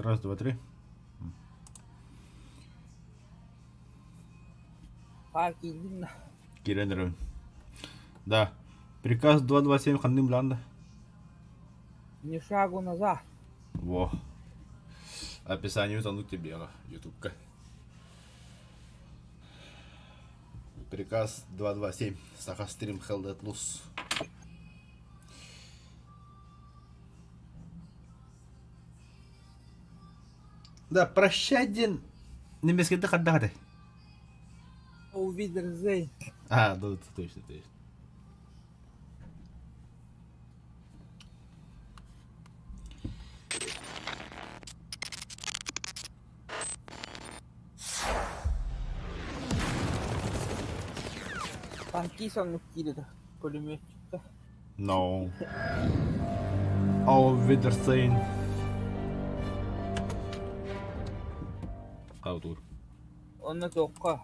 Раз, два, три. Киренеров. Да. Приказ 227 Ханным Ланда. Ни шагу назад. Во. Описание утонуть тебе, ютубка. Приказ 227. Сахастрим Хелдет Лус. Да, прощай, Дин. Немецкий ты отдыхай. Увидерзей. А, да, это точно, точно. Танки саннут пулеметчик-то. No. Auf Wiedersehen. Каутур. Оны тоққа.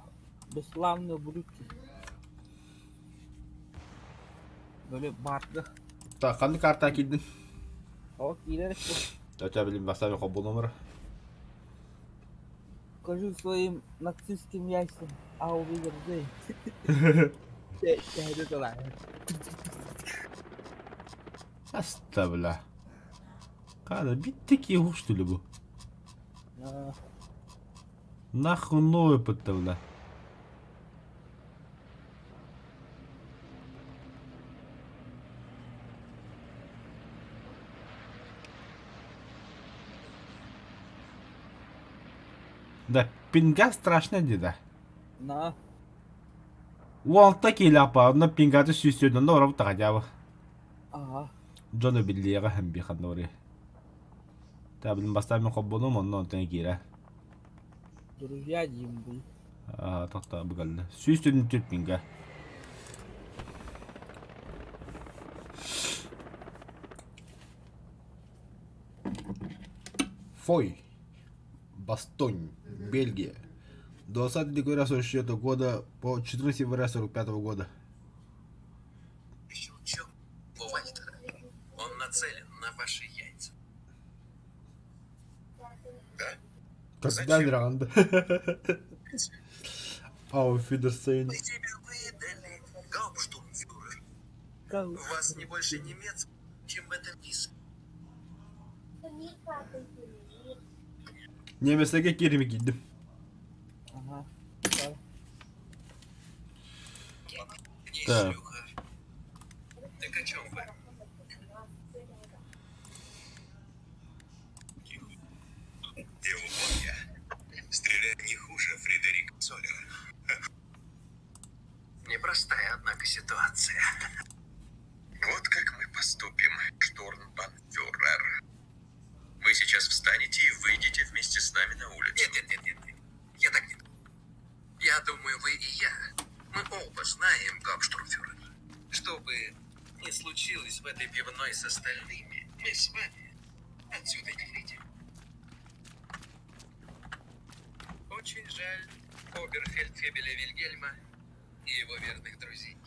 Беславны брюки. Böyle барды. Так, қандай карта кидin? О, килерек бұл. Тәтә білім бастап қобыл номер. Скажу своим нацистским яйцам. Увидерзей. Дәйді толай. Оставля. Када, биттеки хуш что ли бу? Нахуй новый подставля. Да, пинга страшно, деда. На. Уон таки ляпа, на пинга ты сюсю, но роб тагава. Ага. Джону биллига хам би ханори. Та билим бастам қобыл номер, но тенкира. Друзья Димбы. А, тоқта бұғалды. Сүйістің түт пинга. Фой. Бастонь. Бельгия. 20 декабря 44 года по 14 февраля 45 года. Щелчок Вальтера. Он нацелен на ваши яйца. Да? Когда Миранда? Auf Wiedersehen. Мы тебя выдали, гауптштурмфюрер. Как? У вас не больше немец, чем в этом письме. Немец'e girimi gittim. Ага. Не Так. шлюха. Так о чем вы? И вот я. Стреляю не хуже Фредерика Солера. Непростая, однако, ситуация. Вот как мы поступим, штурмбанфюрер. Вы сейчас встанете и выйдете вместе с нами на улицу. Нет. Я так не думаю. Я думаю, вы и я. Мы оба знаем, гауптштурмфюрер. Что бы ни случилось в этой пивной с остальными, мы с вами отсюда не выйдем. Очень жаль оберфельдфебеля Вильгельма и его верных друзей.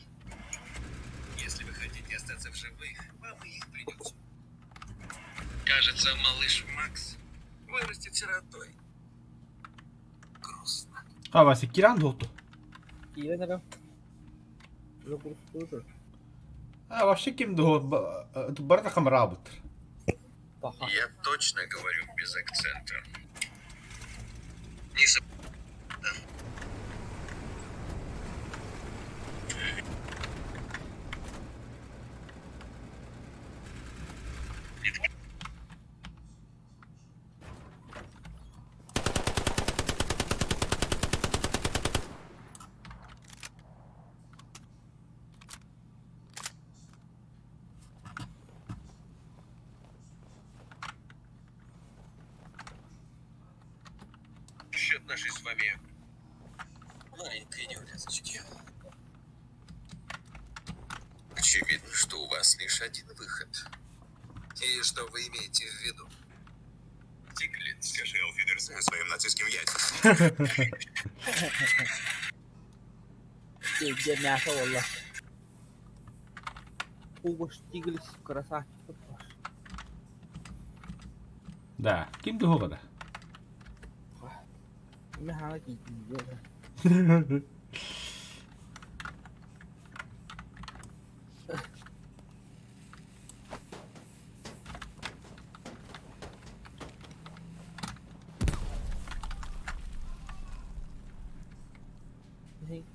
Если вы хотите остаться в живых, вам и их придется. Кажется, малыш Макс вырастет сиротой. Грустно. Ha, Vasi kiran doldu. Килерек. Лукурстузы. А вообще кем до барда хам работ. Паха. Я точно говорю без акцента. Не забудь. Счет нашей с вами маленькой неурядочки. Очевидно, что у вас лишь один выход. И что вы имеете в виду? Тиглет, скажи Ауфидерсену своим нацистским яйцам. Где мясо, wallah. Хуго Штиглиц, красавчик. Да, ким де хода? Не гана кити.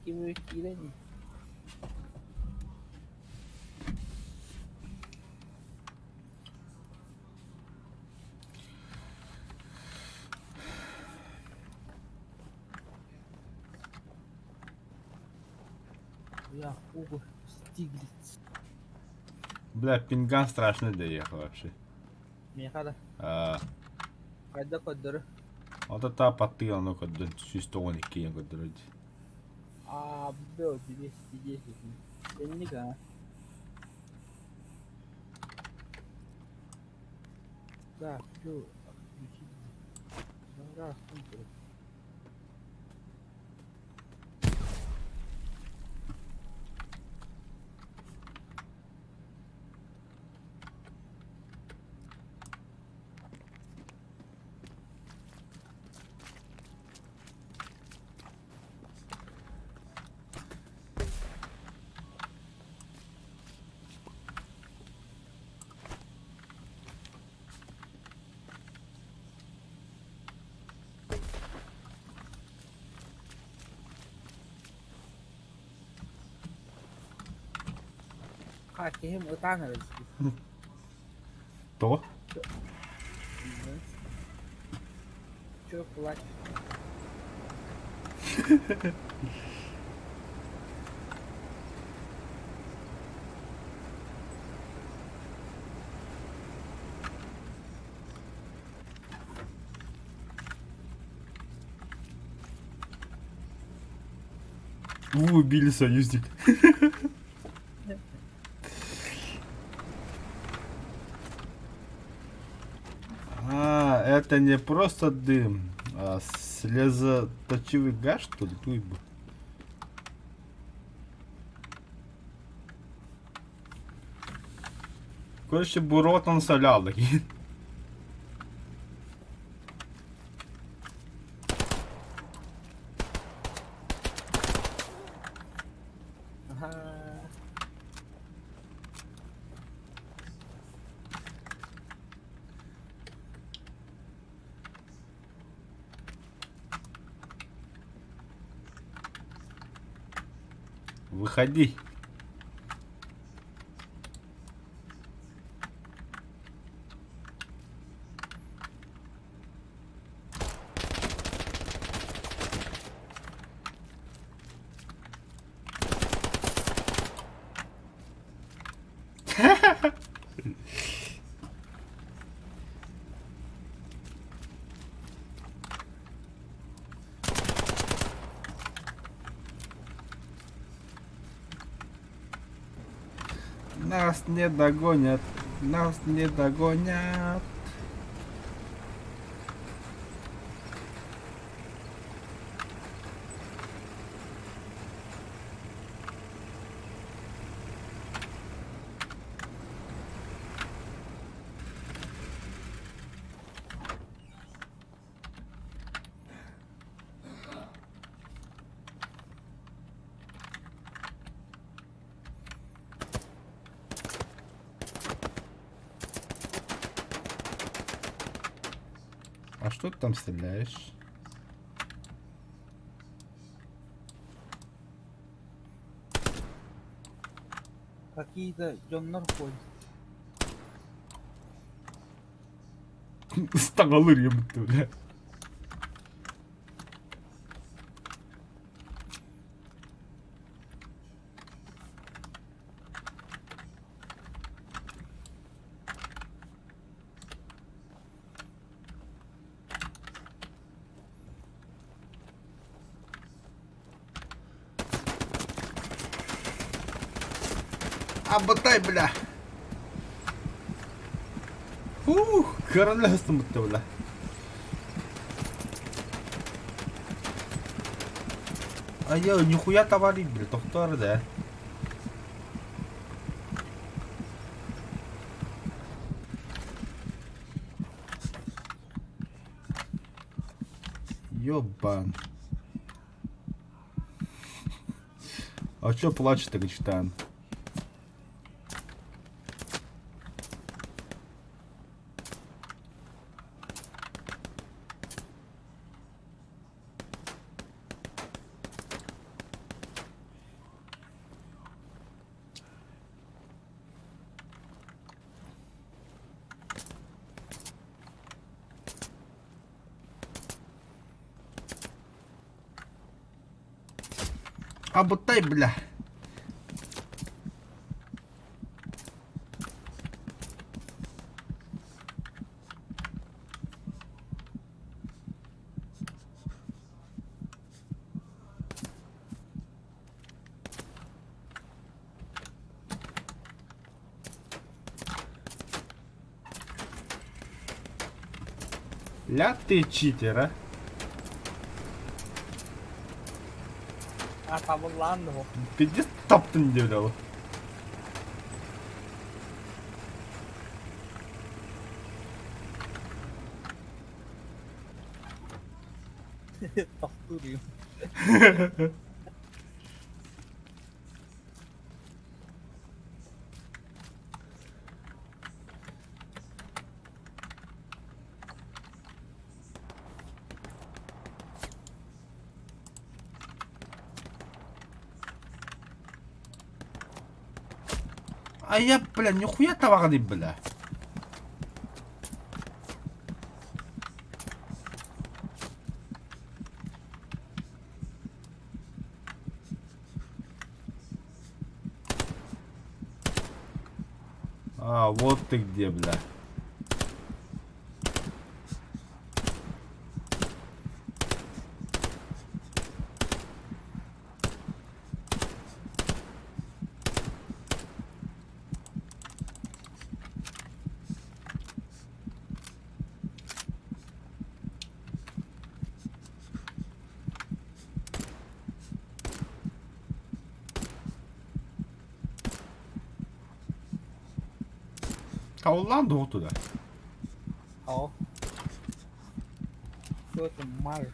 Kimi kire ni. Я Уго Стиглиц. Бля, пинган страшный доехал вообще. Мехада. Кайда коддору. Otetaan patilla no kodda systoonikin kodda. Бё, тебе сидеть. Деннига. Так, чё? Отключить. Раз, Хаким утанер. То? Чё плачешь? Убили союзник. Это не просто дым, а слезоточивый газ, что ли? Туйбу. Короче, буротан солялый. Ага. Выходи. Нас не догонят, нас не догонят. А что ты там стреляешь? Какие-то жоннор ходят. Ставалыр ебать, бля. Аботай, бля. Короля сумка, бля. А я нихуя товарить, бля, тоқтар, да. ёбан. А чё плачешь-то, капитан? Обутай, бля. Ля ты читер, а? Tamamlandı bu. Peki taptın diyor o. Duruyor. Ай я, бля, нихуя товарный, бля. А, вот ты где, бля. Каулан туда. О. Что ты марш?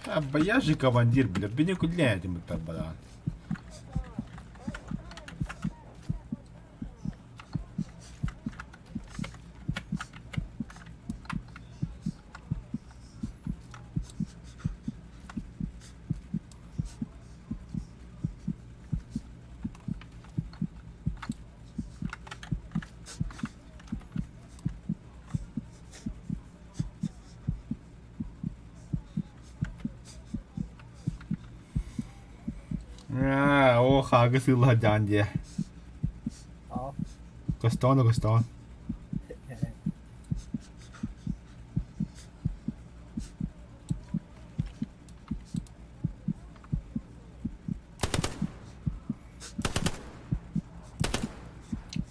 А, я же командир, бля, бени куляйте мы там, бля. O haga sığla can diye. Al. Koston, koston.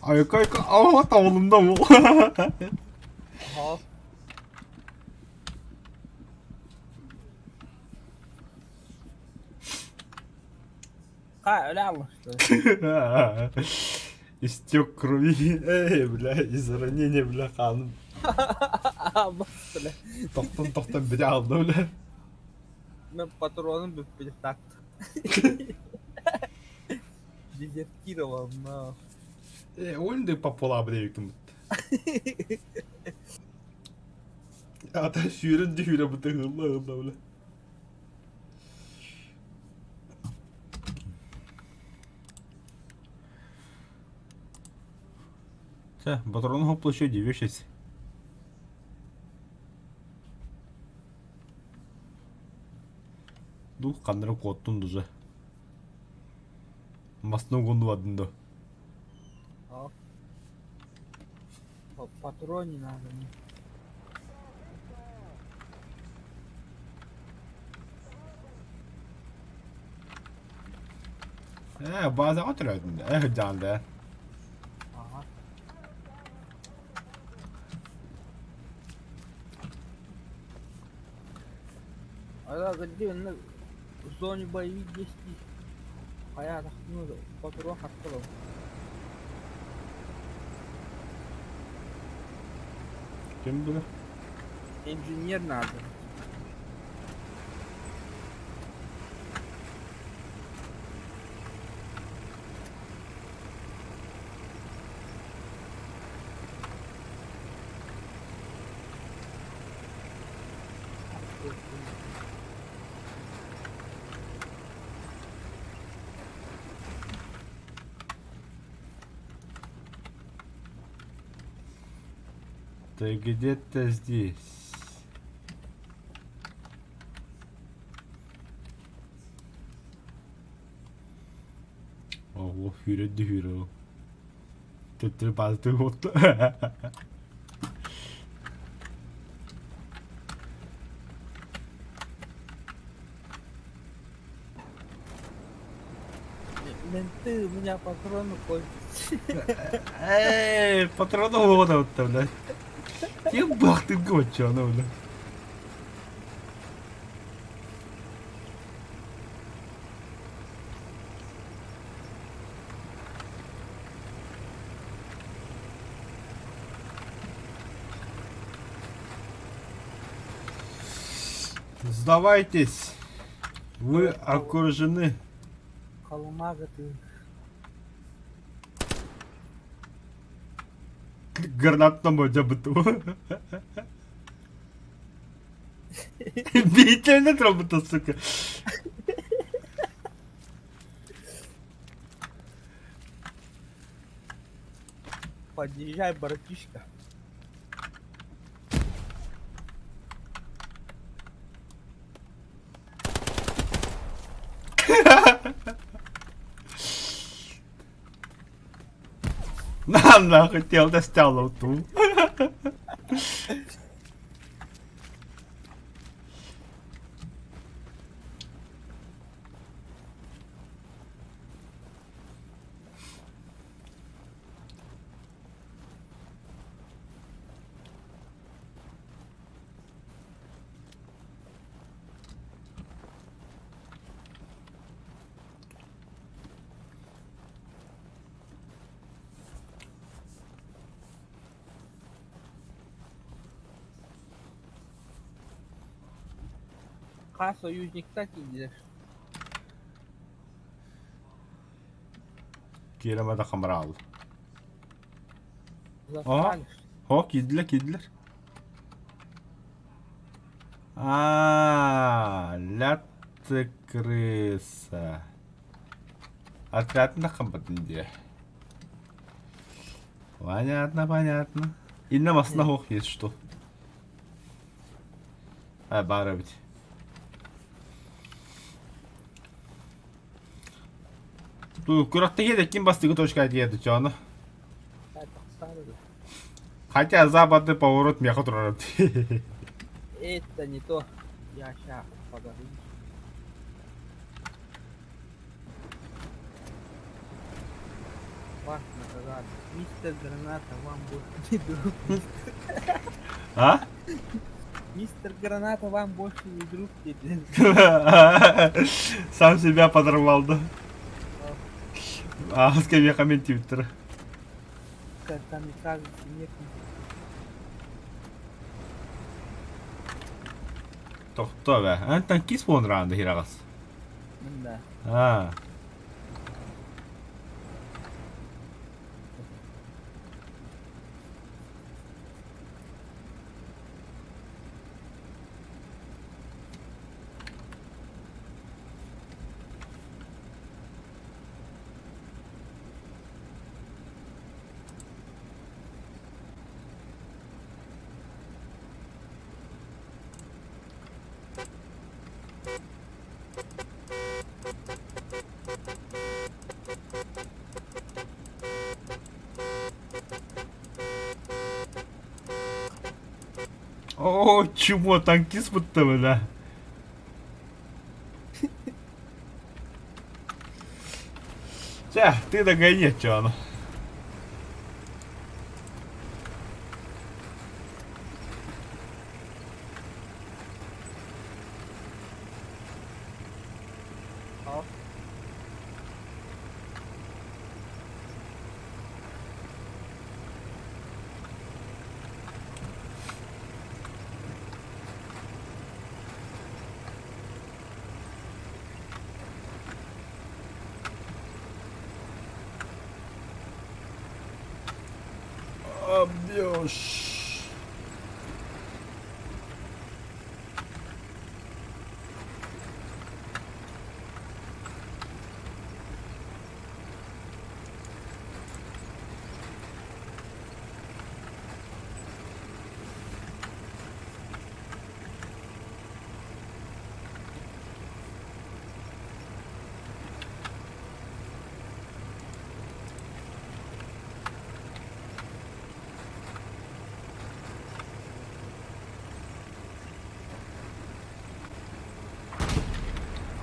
Ay ama tavanında bu. Al. Ha öyle almıştı. Истек крови. Эй, бля, из ранения, бля, kanım. Almıştı lan. Toktun biri aldı öyle. Ben patronun bir taktı. Дезертировал. Öldü papola bre yıktım. Ateş yüründü yürü bu da hırla öyle. Патроны площади, вещись. Дух кандырып коттун уже. Масну гонду адында. Al. Patron не надо мне. Bazen oturuyordum da. Canlı. А где в зоне боевик 10. Hayata ну патрон хаттылау. Kim bilir? Инженер надо. Ты где-то здесь. Ого, hyre. Ты пальты вот. Менты, у меня патроны кончатся. Эй, патроны вот это, блядь. Ебах ты год, чё оно, блядь. Сдавайтесь. Вы окружены. Колымага ты. Гранатном ödebütü. Бейте робота, сука. Подъезжай, братишка. На, хотел достал луту. Союзник так идешь. Kiiremede kamera aldı. Застралишь. Ho, kediler. Ааа, ляты крыса. Отряд на комбатінде. Понятно. И на маснахох есть что. Бары ведь. Тут куракта едет, ким бастыгы точка едет, чё оно? Хотя западный поворот меха турарат. Это не то. Я ща подарю. Вас наказали. Мистер Граната вам больше не друг. А? Мистер Граната вам больше не друг теперь. Сам себя подорвал, да? А с кем я комментирует? Камикадзе нет. Tohto be. Enten kisponraanda hiragas. Да. Ha. О, чего танкист будто бы, да? Ты догони, чё оно? Koş.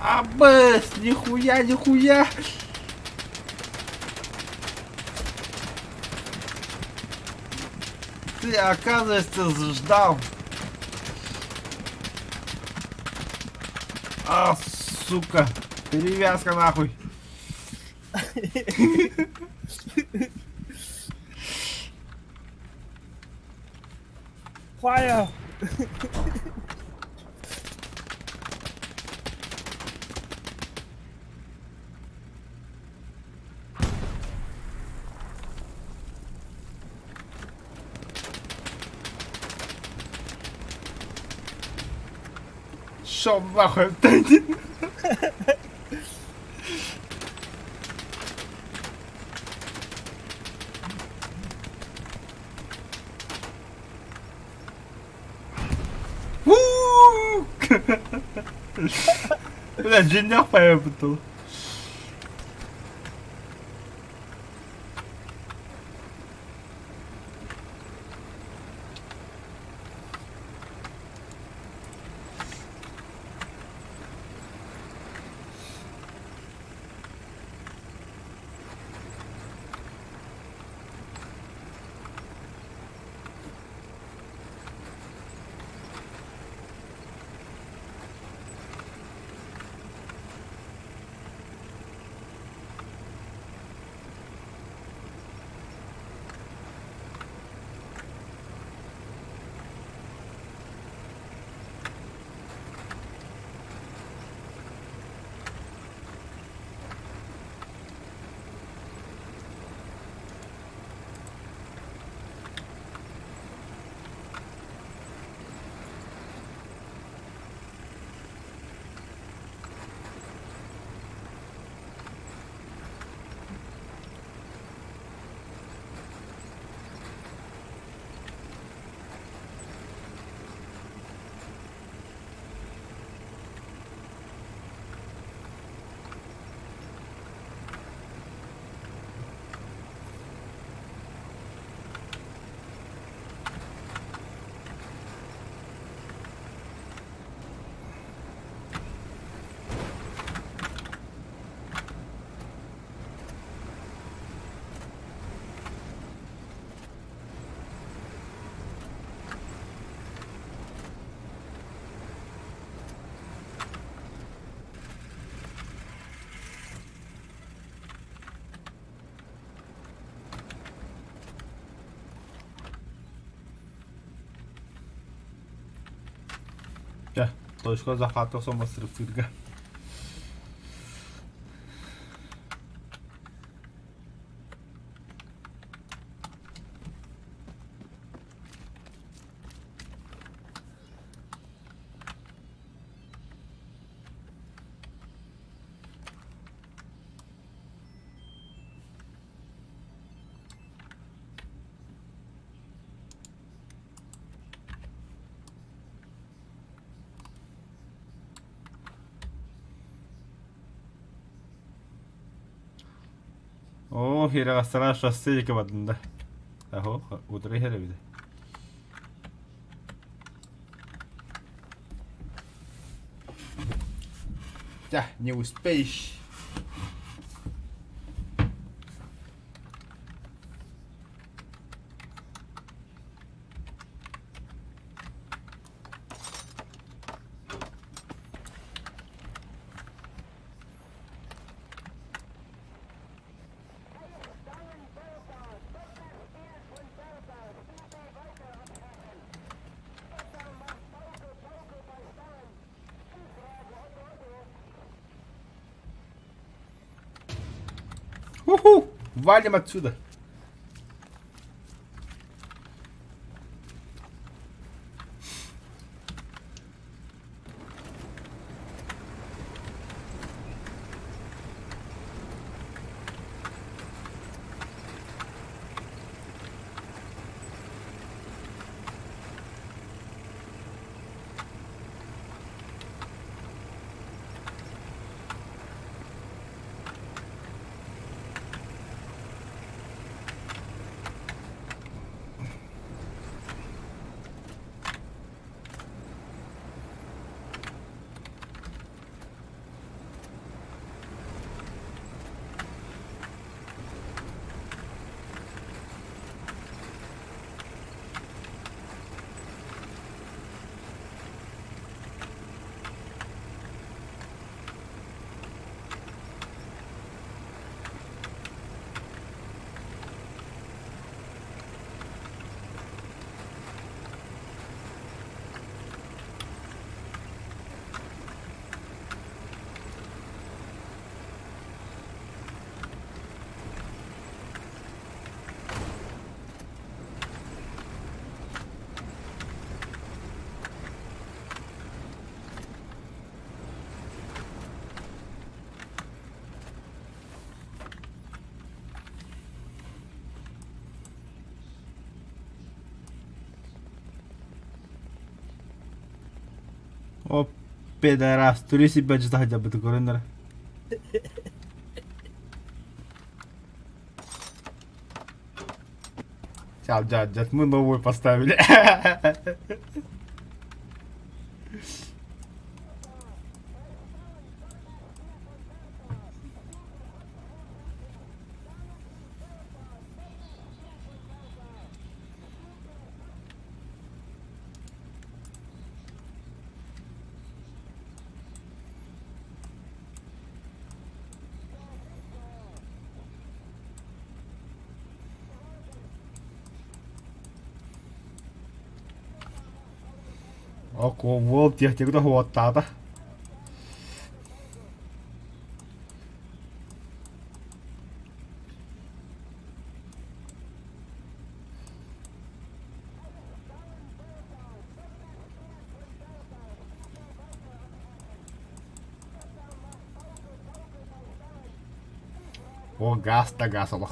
Абыс, нихуя, нихуя. Ты, оказывается, ждал. А, сука. Перевязка нахуй. Fire! Шо нахуй, отойди. Бля, женях поебал. Gel, Toşko zafatı olsa sırf sırga. Oo, Hiragastara şosseyi kapatında. Aho, utre here bir de. Ya, nie uspejesz. Валим отсюда. О, пидорас, тури си бе жата хаджа бата корендера. Сейчас, дядь, мы новую поставили. Ако вот я тебе вот тата. О, газ-то гасало.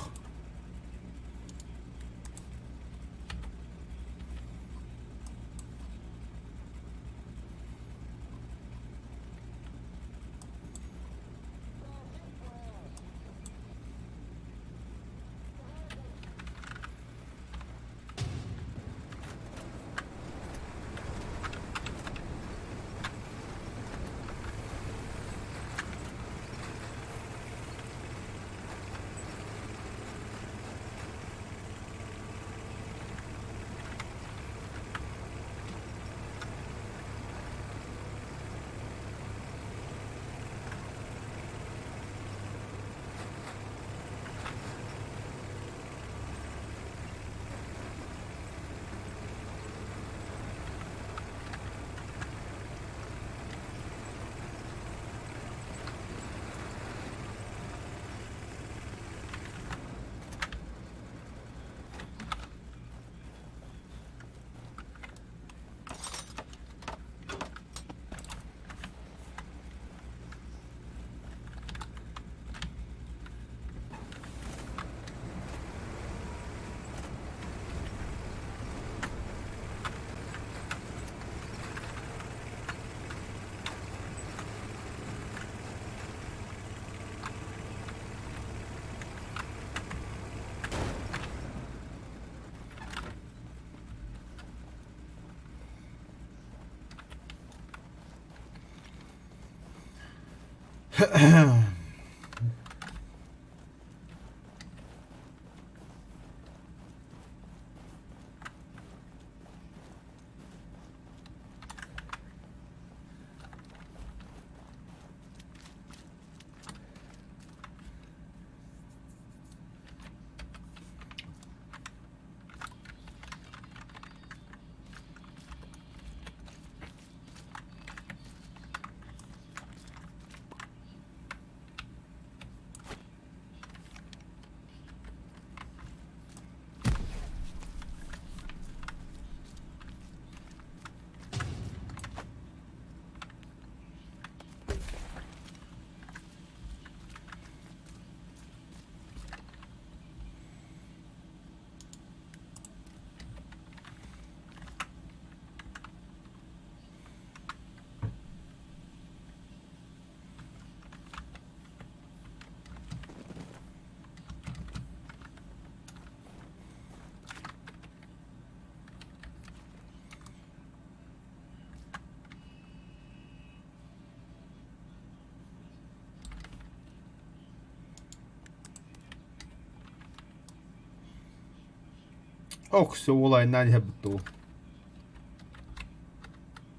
Ох, se olay näin helpottuu.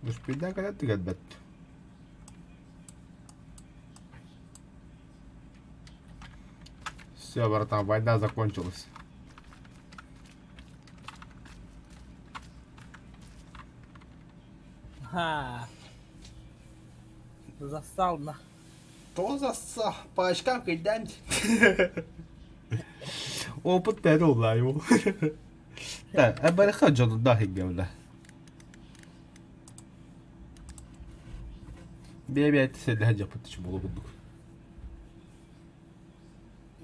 Jos pitääkö jättikät vettä? Все, братан, война закончилась. Ха. Застал на. Кто засса? По очкам кидать. Опыт переулла его. Да, أبى أخرج ضده الجولة. بيبي تسد هجة بتشبه بدك.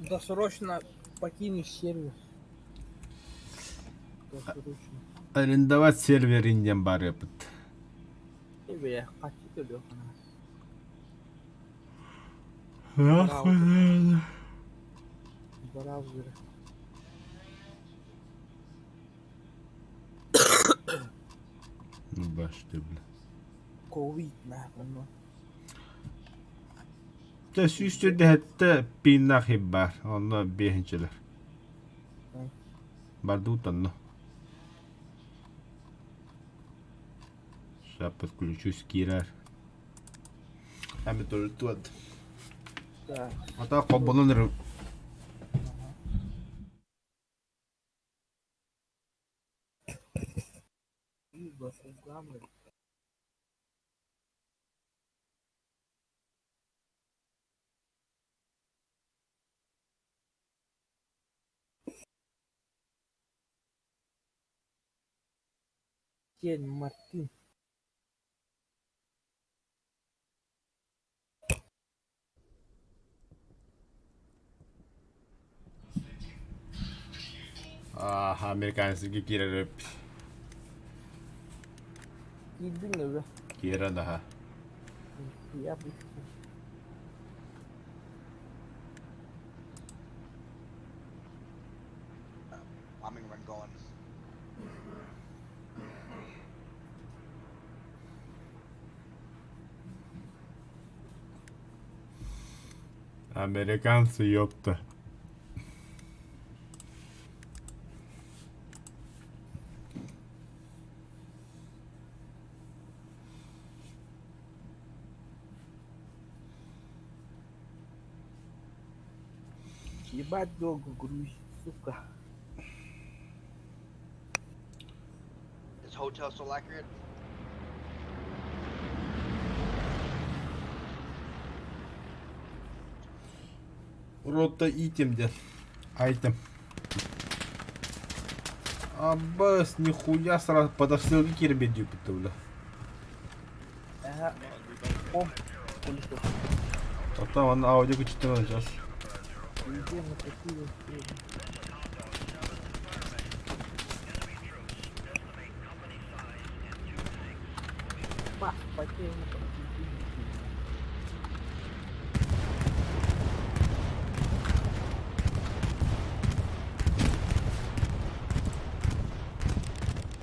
Досрочно покинешь сервис. Досрочно. Арендовать сервер индиан барепет. Тебе качите лёхана. Нахуй. Браузер. Ну башты, бля. Ковид нахуй, ну. Tässä üstünde hette pinnahibbar. Ondan behinçiler. Ай. Барду no. Сейчас подключусь Кирар. Ами тоже тут. Так. А так кабаланır. Ибо угамы. Тень Мартин. Ah, Amerikansız Kira rap. Gidin mi be? Kira daha. Ya bir şey. Bombing run going. Amerikansı yoktu. Ебать долго грузит, сука. Is hotel still accurate? Рота итемде. Айтем. Аббас, нихуя сразу подошли к Кире бедю бля. Ага. О, колесо. Hatta onun audio 4 alacağız. Везде на такие условия. Бах, потел на подключение.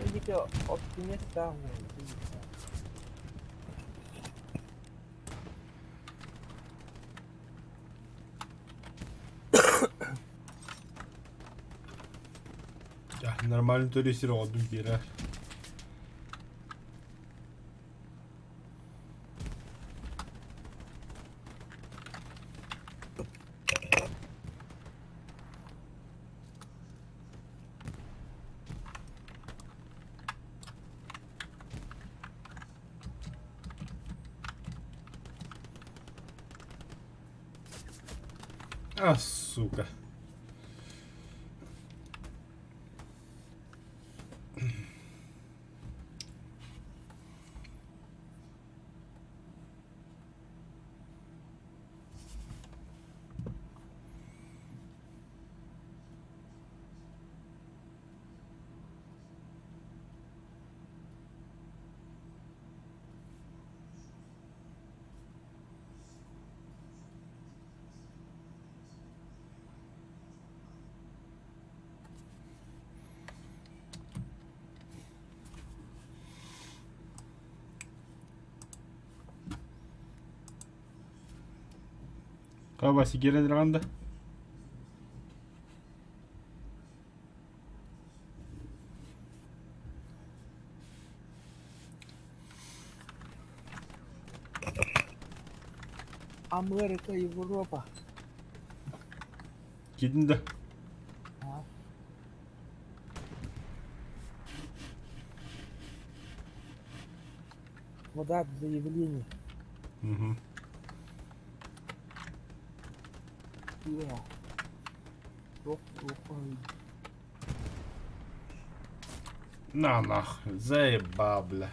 Идите оптимист там. Ya normalin töresi oldum Kira. Ah, suka. Kawasi Kira nerede? Америка, Европа. Gidin de. А? Подать заявление. Угу. Yeah. Плохо. На нахуй, заебал, бля.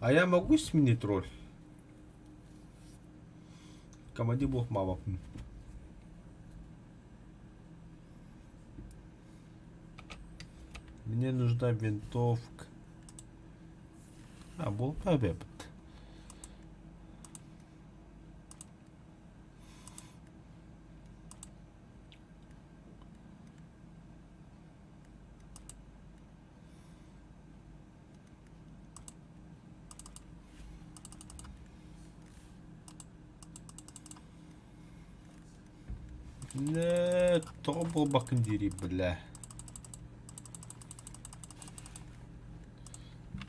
А я могу сменить роль? Команде бог мало. Мне нужна винтовка. Ha bu bebek. Ne tobo bakın diri bile.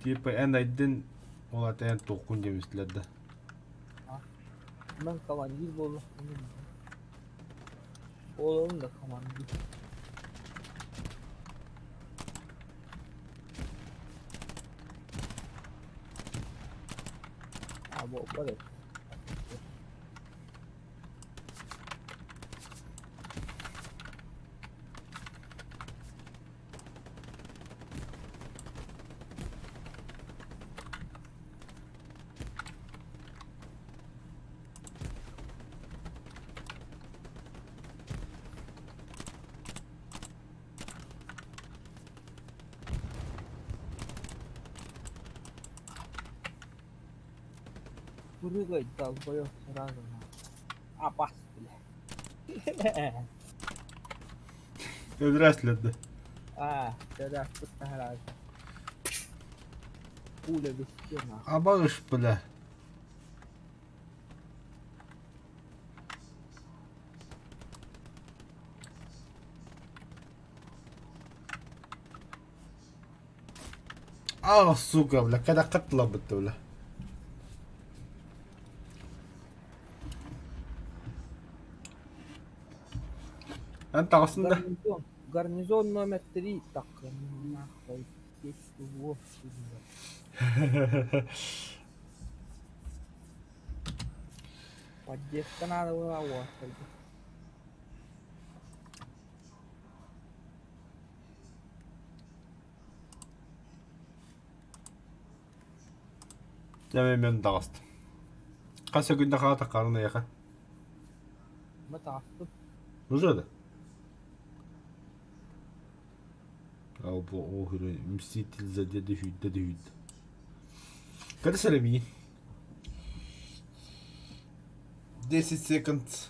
Tipe en aydın ola tayan tokun demişlerdi. Ben kaman bolu. Oğlum da kaman Abi o kadar. Buraya dal boyo sразу на. Опасно. Öldüresledi. Тогда что-то раз. Пуля без стена. Абагış bile. Ah suka bile kada katla bitti bile. Ben aslında Гарнизон. Гарнизон номер 3. Так, нахуй. Здесь его сюда. Поддержка надо было вот. Demin ben dağıstım. Kaç günde kaldı karnına yakın. Мы так. Уже да? А о мститель за деда Хюд. Когда сравни? 10 seconds.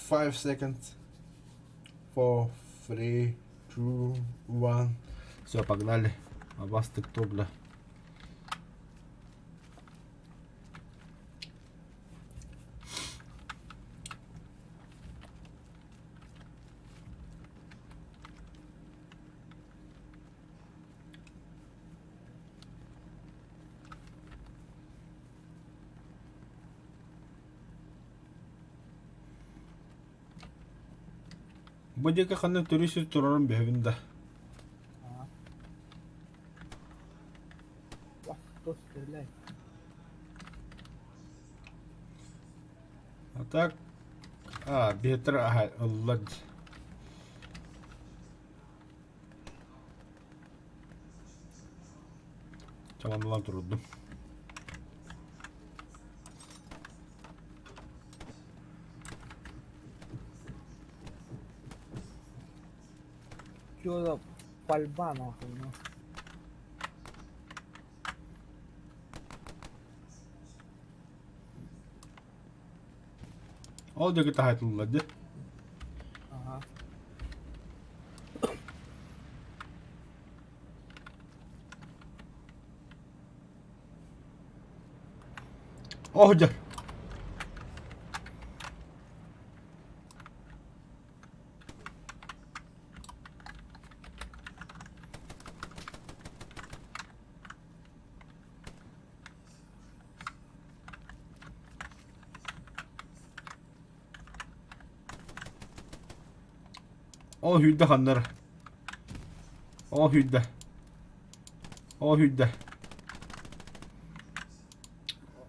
5 seconds. 4, 3, 2, 1. Все, погнали. Абастык топля. Бодика ханна туристи турарım bir evinde. Кто стреляет? А так... Бетер Allah. Çamandan durdum. Чё за пальба нахуй, ну? Olacak ki hayatlılardı. Ага. Oh car. O hüdde hanlar. O hüdde. O hüdde.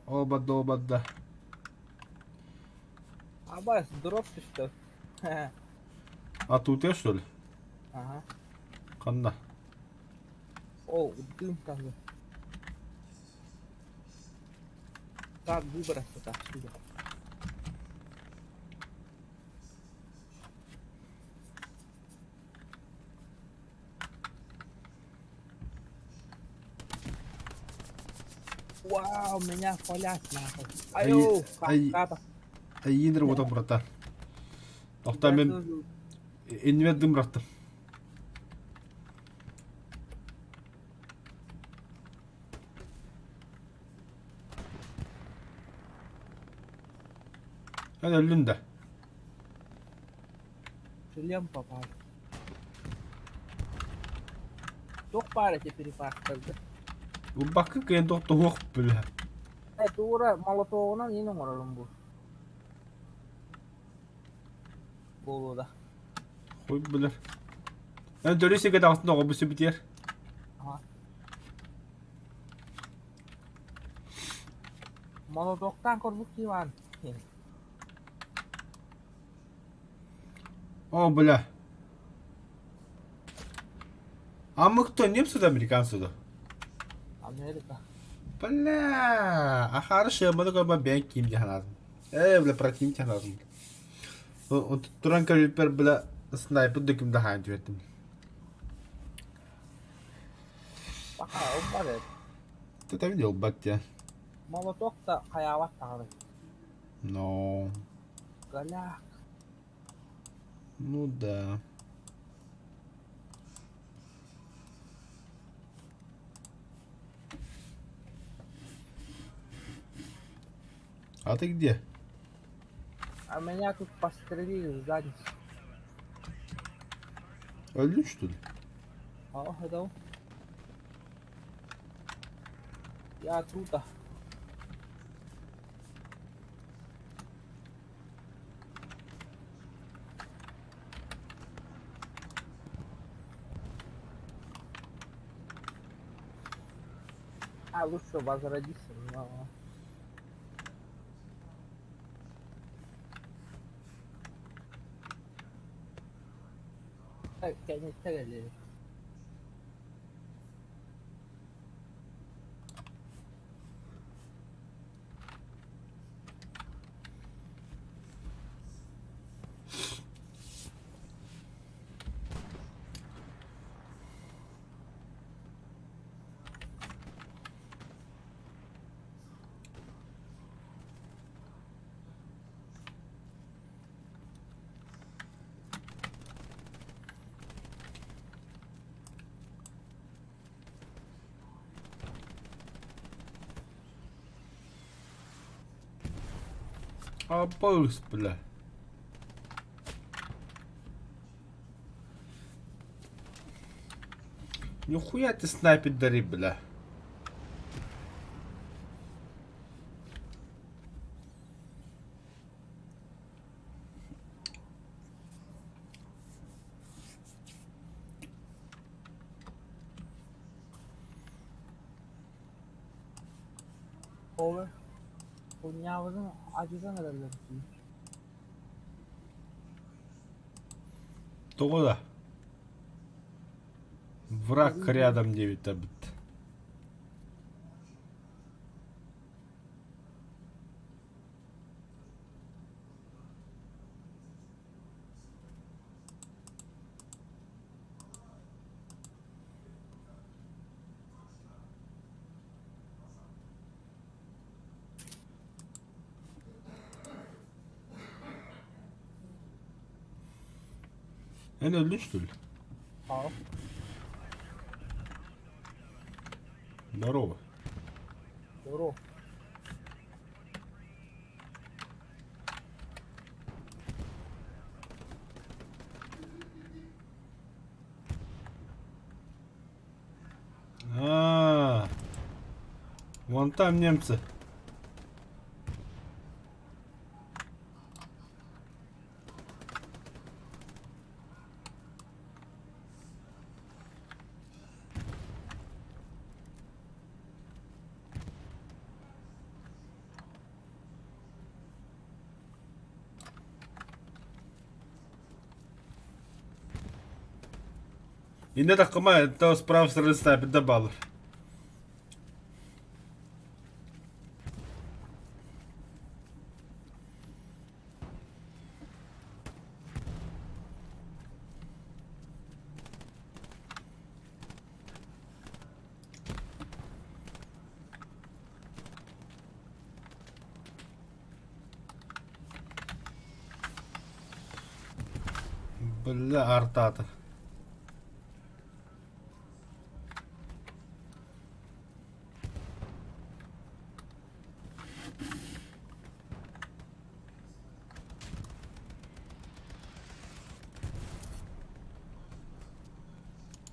O badda. Абас, дроп ты что? ли? А тут я что ли? Ага. Kanna. О, дым как бы. Как выбраться-то отсюда? Вау, меня палят нахуй. Ай, Айо, ай. ката. Индер вот братан. Охта мен инведдим братан. Hadi öldün de. Шлем попал. Тох пара теперь пастырды. Bu bakın ki en doktor hok böyle. Тура молотовынан ненің оралым бұл. Болуда. Koy böyle. Yani dönüşe kadar aslında o bu biter. Ага. Молотоқтан көрбүк диван. O böyle. Ama кто немцы да американцы да? Америка. Бля, а хорошо, мы такой бабен ким тебе lazım. Бля, противник тебе lazım. O turan kaliber bля sniper dökümde hangi ettim. Бака, он бар. Ты там видел, батя? Молотокта хаяват тагы. Но, Галя. ну да. А ты где? А меня тут пострелили в задницу. Öldün что ли? О, это он. Я тут. А лучше возродиться, но... Так, я не стреляли. А полюс, бля. Нихуя ты снайпер дари, бля. Over. Dünyamızın acıdan herhalde. Того да. Враг рядом 9 табит. Öldün что ли? Ау. Здорово. Здорово. Вон там немцы. Yine takıma ta sправа стороны снайпер до баллов. Böyle артата.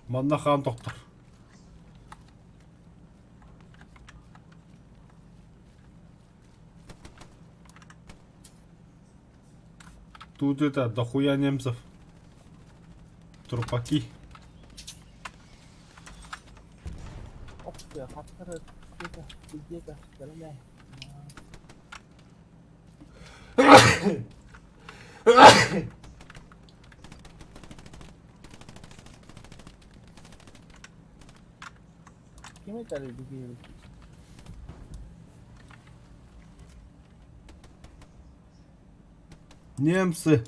Manda хан доктор. Тут это дохуя немцев. Трупаки. Ох ты, хаттары где-то стреляй. Kim это люди? Немцы.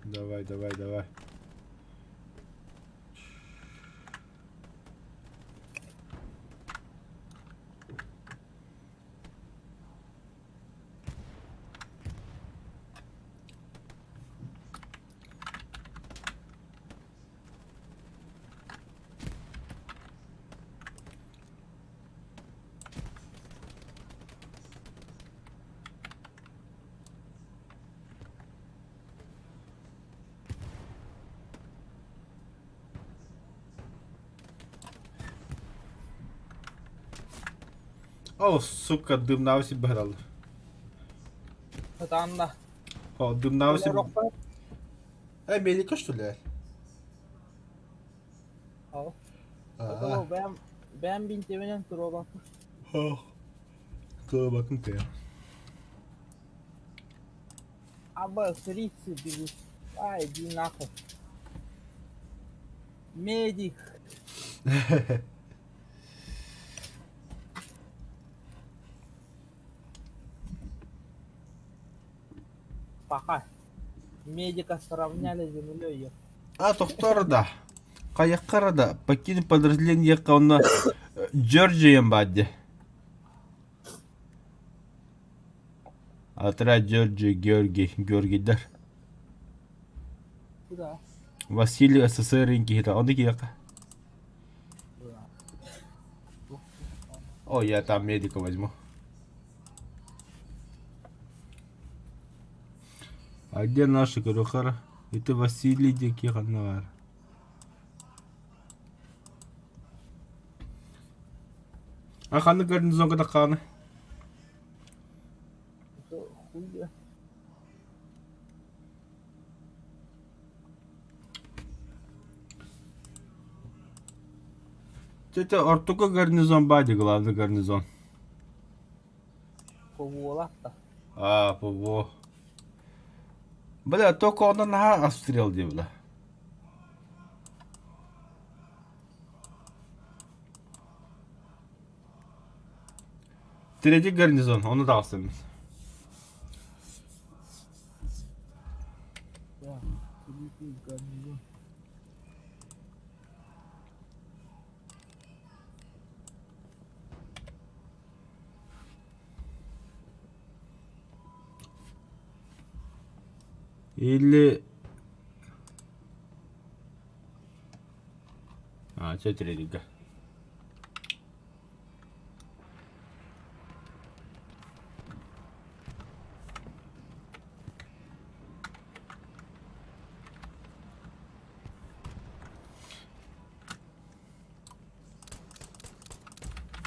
Давай, давай, давай. О, сука, дымнався біграли. Это анда. О, дымнався. Рокпа. Америка, что ли? Al. Aa. O ben bin TV'den tura bakmış. Oh. Dur bakın ki. Абы 30 бегут. Ай, иди нахуй. Медик. Пока. Медика сравняли с землей. А, доктор да. Каяққара да. Покинь подразделение қауна Джорджиям бадди. Отряд Джорджи Георгийдер. Куда? Василий СССР-инки хита. Он такие яка. О, я там медика возьму. А где наши Карухара? Это Василий Дикий Ханавар. А ханы гарнизонга да ханы. Это хуя. Это Ортука гарнизон бади, главный гарнизон. Поволата. А, ПВО. Бля, только он на обстрел делал. Третий гарнизон, он отдался. Да. Великий гарнизон. Или... А, что третий?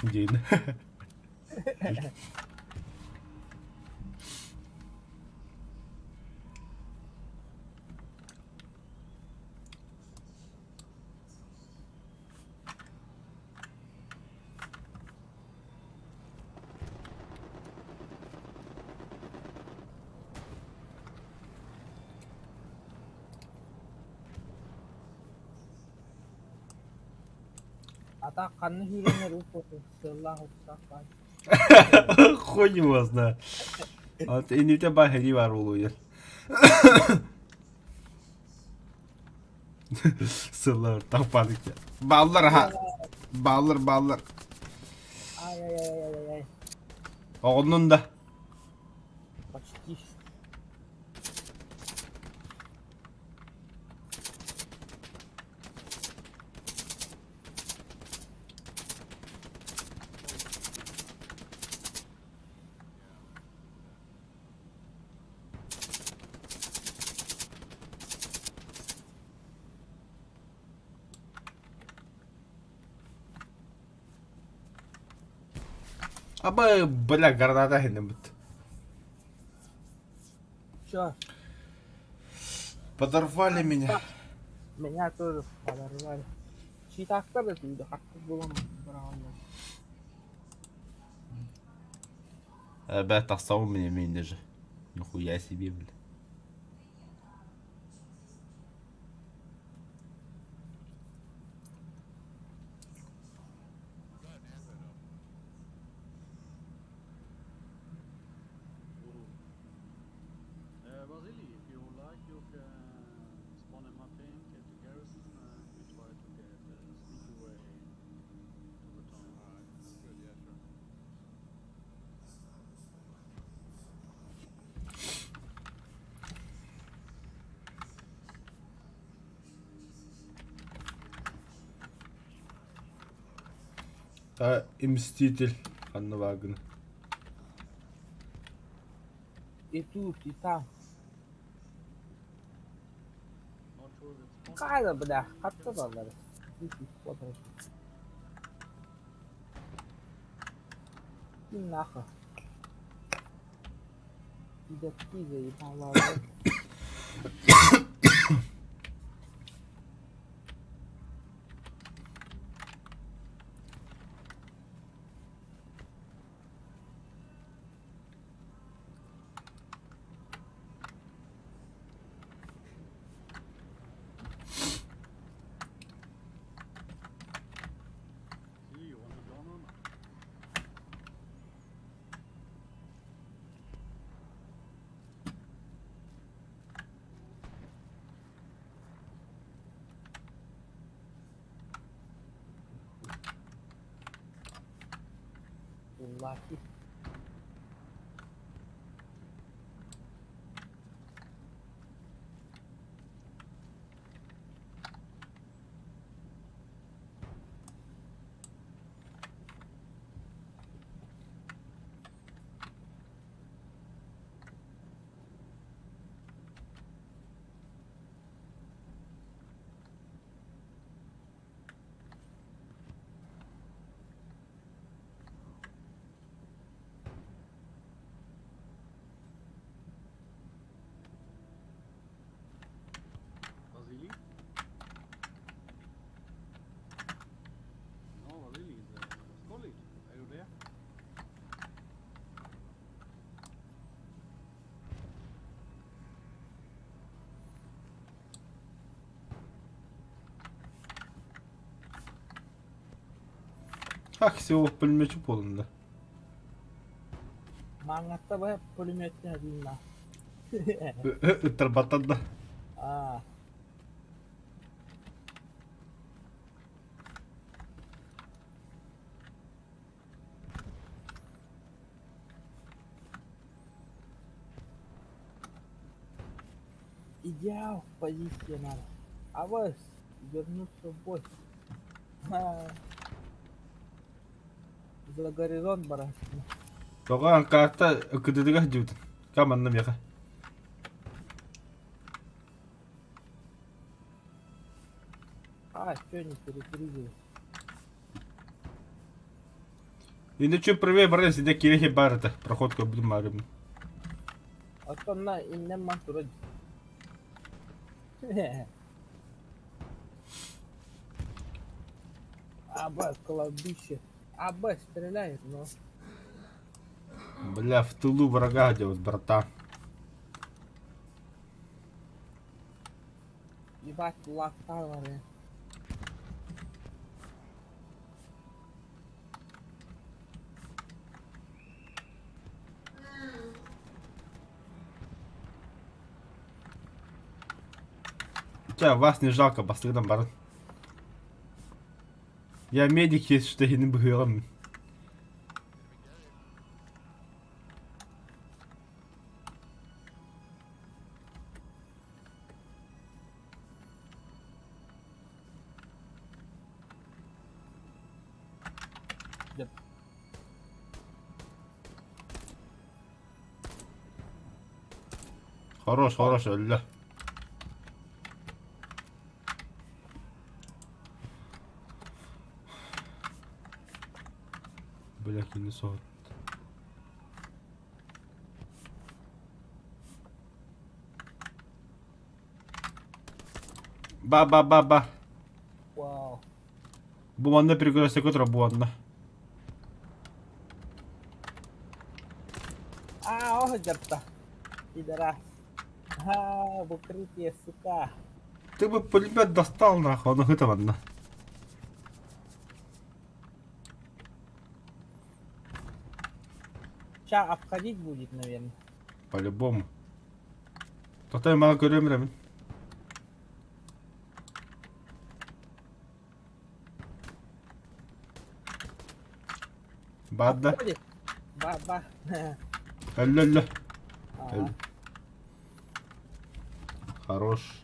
Дин. Атаққанны үйренер ұппоты. Сыллах ұпсаққан. Хуй его знает. А ты не у тебя хеди var oluyor. Sırlar tapadık ya. Ballar ha. Ballar. Ай, ай, ай, ай, ай, ай. Onun da. Почти. Ama бля, граната хенемет. Чё? Подорвали меня. Меня тоже подорвали. Читақтар да үйді қатты болам бұрағанда. Бля, тастау меня мен даже. Нихуя себе, бля. Vasily, if you like, you can spawn in my team, get to garrison, and we try to get sneak away to the town. Alright, that's good, yeah, sure. Да, и Мститель. Анна Вагна. И тут, и там. Not sure that's spawn. Қайда, бля, қатты балдар. И нахуй. Идет-ты заебала. See, you want to join or not? Лаки. Vasily? No, Vasily is Skolit. Are you there? Как всего пулеметчик полон, да. Маңатта бай пулеметте деймін. Тырбаттан да. А. Идеал в позиции надо. А вот вернуться в бой. За горизонт бараш. Тоған карта күдідігі жүйтін. Каманным яға. А, что не перепрыгивай. Енді чөп prvej барай, сенде керехе бар еді. Проходка будем марым. А то на иннен мантура. Аба, кладбище. Аба стреляет, но... Бля, в тылу врага делать, братан. Ебать, лактавары. вас не жалко, бастырдан барын. Я медик есть, что я не быгылам. Yep. Хорош, öldü. Блять, не соғат. Ба. Wow. Bu anda перегрузка котра bu anda. Oh, jatuh. Tidak. Букрытие, сука. Ты бы пулемет достал нахуй, он это ладно. Сейчас обходить будет, наверное. По-любому. Тоқтай мага көрөмүрөмүн. Бадда. Обходит. Ба. Өллө. Ага. Хорош.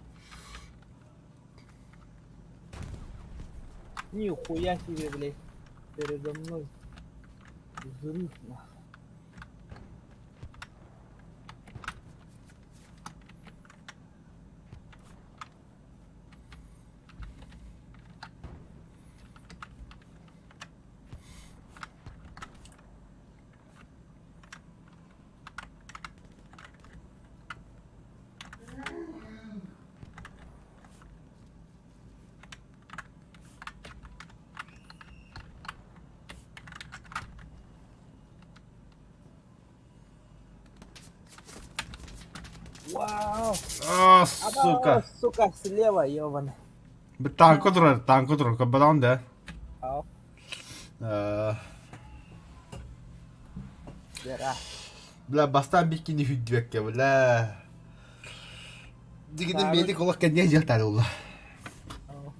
Нихуя себе, блядь. Передо мной взрыв, нахуй. Вау! Сука. Сука, слева, ёбаный. Танк отыр, кабадан да. Ау, бера. Бля, бастан бикини хүдвекке, бля. Дигиден медик олақ кәдне жақтары олы. Ау.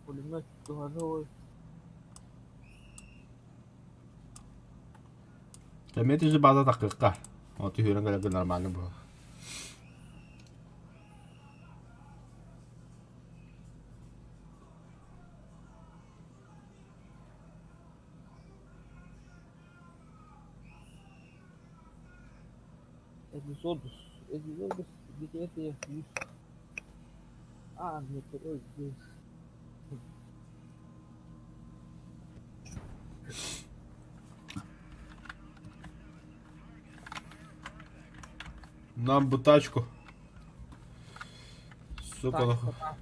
Пулемет тяжелый. Кәметі жі база тақиққа. Оты хүрен кәләгі нормальны бұл. Эпизодус, где ты? Метро здесь. Нам бы тачку. Сука, Так, нахуй. пока.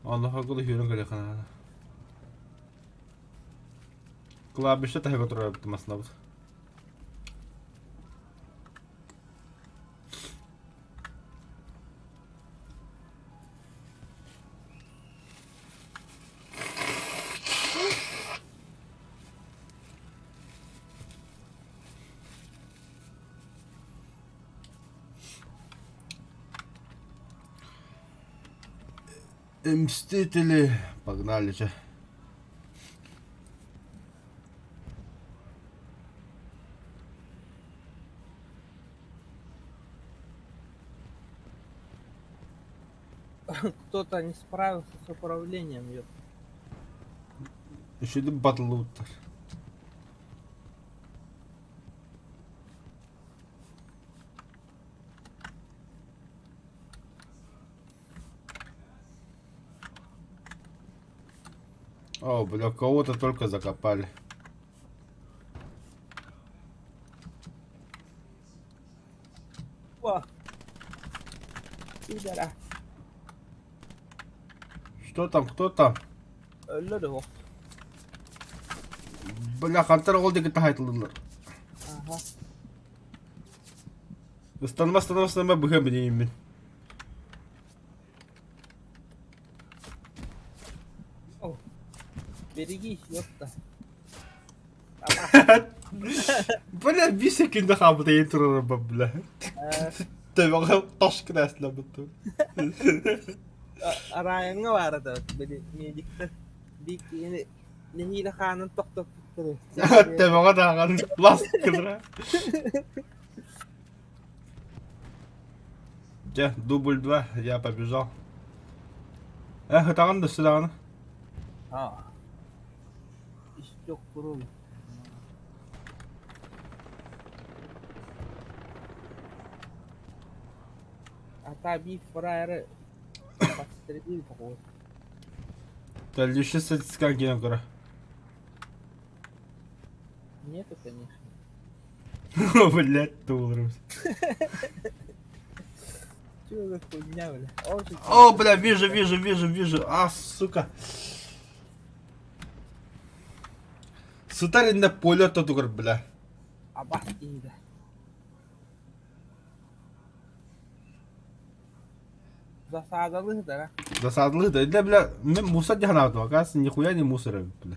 Allah'a kulu hürün kale kanana. Kulağa bir şey tahi kontrol yaptım aslında bu. Мстители. Погнали, че. Кто-то не справился с управлением, ёп. Еще один батлутер. О, бля, кого-то только закопали. О! Пидора. Что там, кто там? Ölür. Бля, Хантер Олдиги тахайтылдылар. Ага. Станма быха bileyim мен. О. Берегись, ёпта. Бля, bir sekinde kabıda yetirir bля. Tabii taş kırasla bu. Arayanga var da beni medikte bir yeni Nehir Han'ın tok tok tuttu. Tabii o da kan las kıra. Gel double 2 ya побежал. Hıtağın da silahını. Ha. İş yok kurul. Hatta bir frayarı bastırdı bu. Дальше статистика гена кыра. Нету, конечно. Блять, долларов. Чего за хуйня, бля? О, бля, вижу. А, сука. Сутаринде полета тугар, бля. Абас iyiydi. Засадалы да. Досадлы, да, бля, мен мусор дихана, оказывается, нихуя не мусора, бля.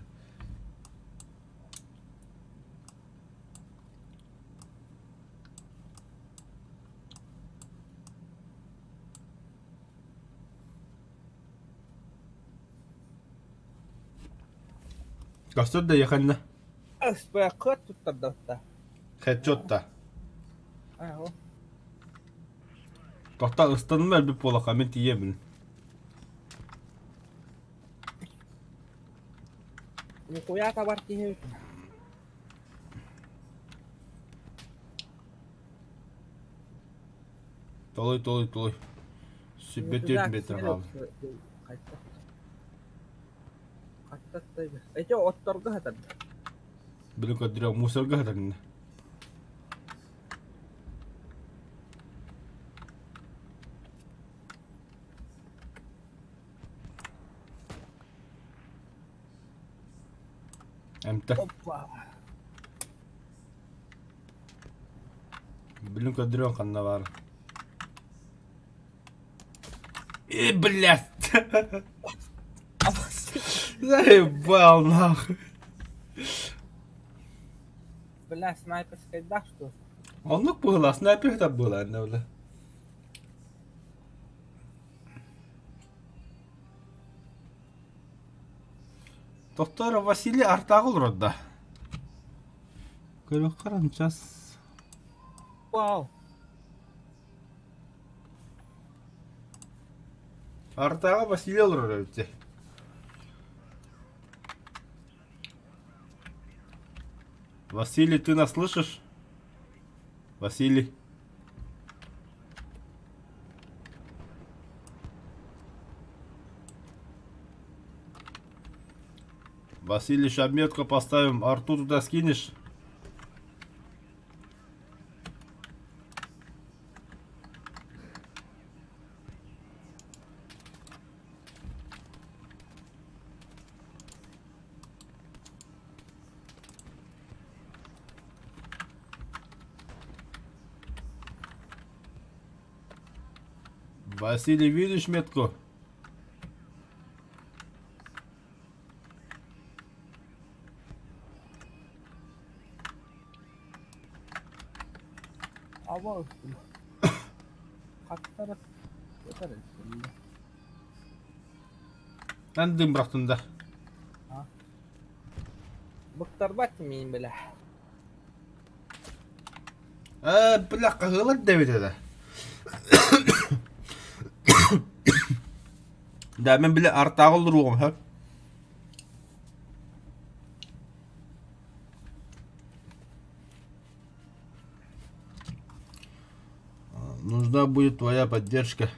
Кастер да ехать Аспая кот тут тогда. Хедшотта. Ага. Тоқта ыстынмы әлбіп болақа, мен тиемін. Нихуя товар тихий. Толой. Sübetür metre kaldı. Kaçtaktaydı. Ece ottorga hatan. Білін көдірі мусорға хатарында. Әмті. Hoppa. Білін көдірі қанна бар. Блядь! Заебал, нахуй. Бля, снайперская, да, что? Онлық бұғыла, снайпер да бұғыла, әнне бля. Доктор Василий Артағыл родда. Көріп қаран, час. Вау. Артаға Василий olur öyle. Василий, ты нас слышишь? Василий. Василий, сейчас метку поставим, Арту туда скинешь? Василий, видишь метку? Hava üstü. Katlara yeter üstünde. Ben dım bıraktım da. Bıktar batmayayım bile. Bırak kahılar devede de. Demin bile artağı olur oğlum hep. Нужна будет твоя поддержка.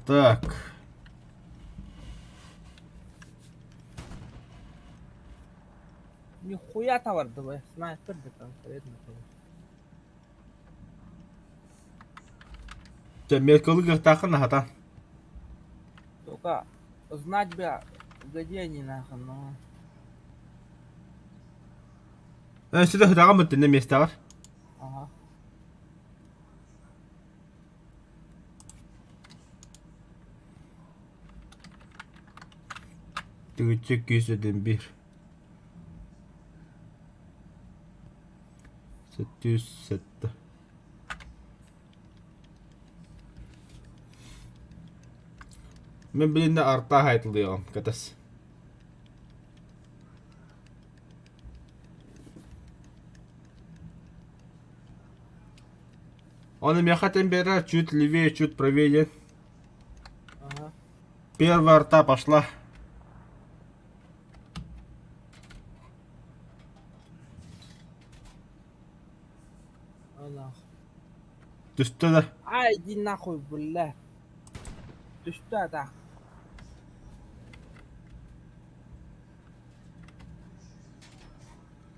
Так. Нихуя товар-то, бля. Снайпер да конкретно. Sen metkalı gırtakın hatan. Только Знать бы, где они нахуй, но... Size hıdağa mı dinle mesle var? Ага. Tıgıcık 101. 707. Ben birinde artta haytılıyorum katas. Он меня хотел бежать чуть левее, чуть правее. Ага. Первая арта пошла. Allah. Düştü de. Ай, иди нахуй, бля. Düştü adam.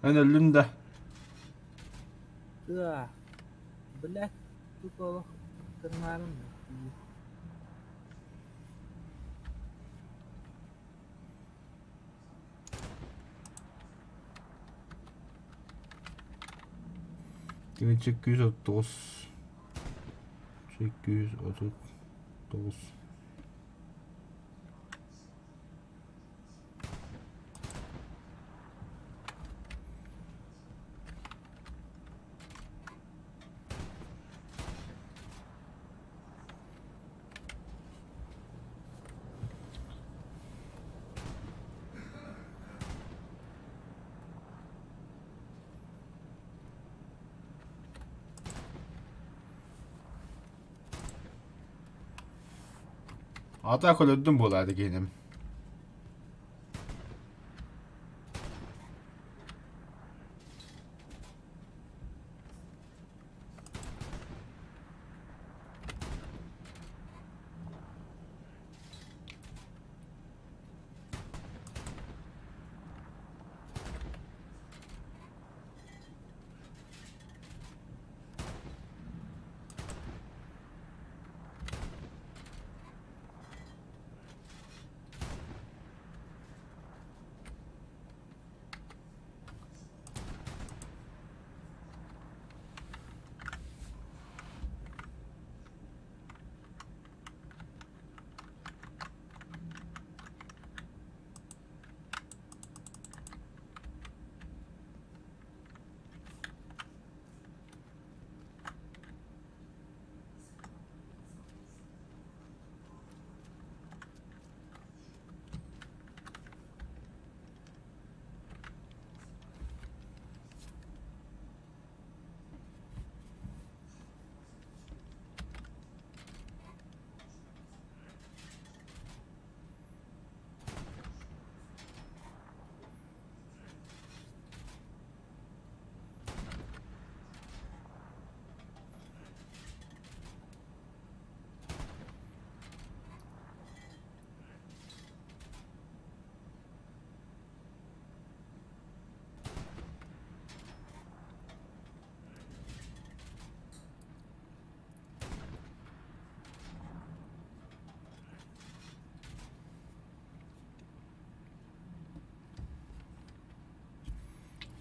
Ben öldüm de. Да. Блядь, тут Allah. Tırnağım yok. Yine 839. 839. Ata öldüm bu olayda gelim.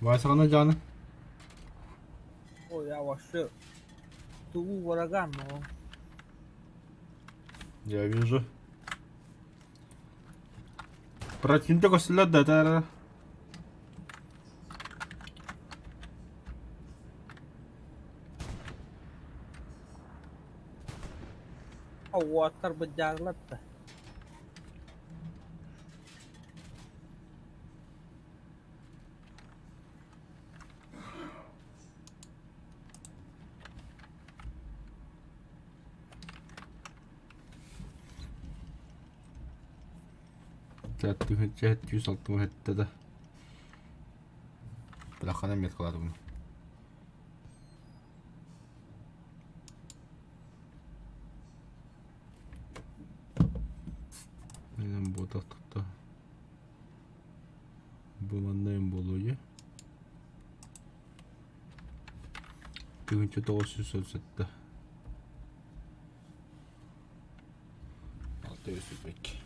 Vay sana canı. Ой, я вообще. Ту ураган, но... Я вижу. Противник осилят да это. Water berjalan dah. Täytyy 760 tätä. Pelakkaan en mietkä laatu. Benim bu tahtada bulmanayım buluyor. Bugünkü 937. 600 pek.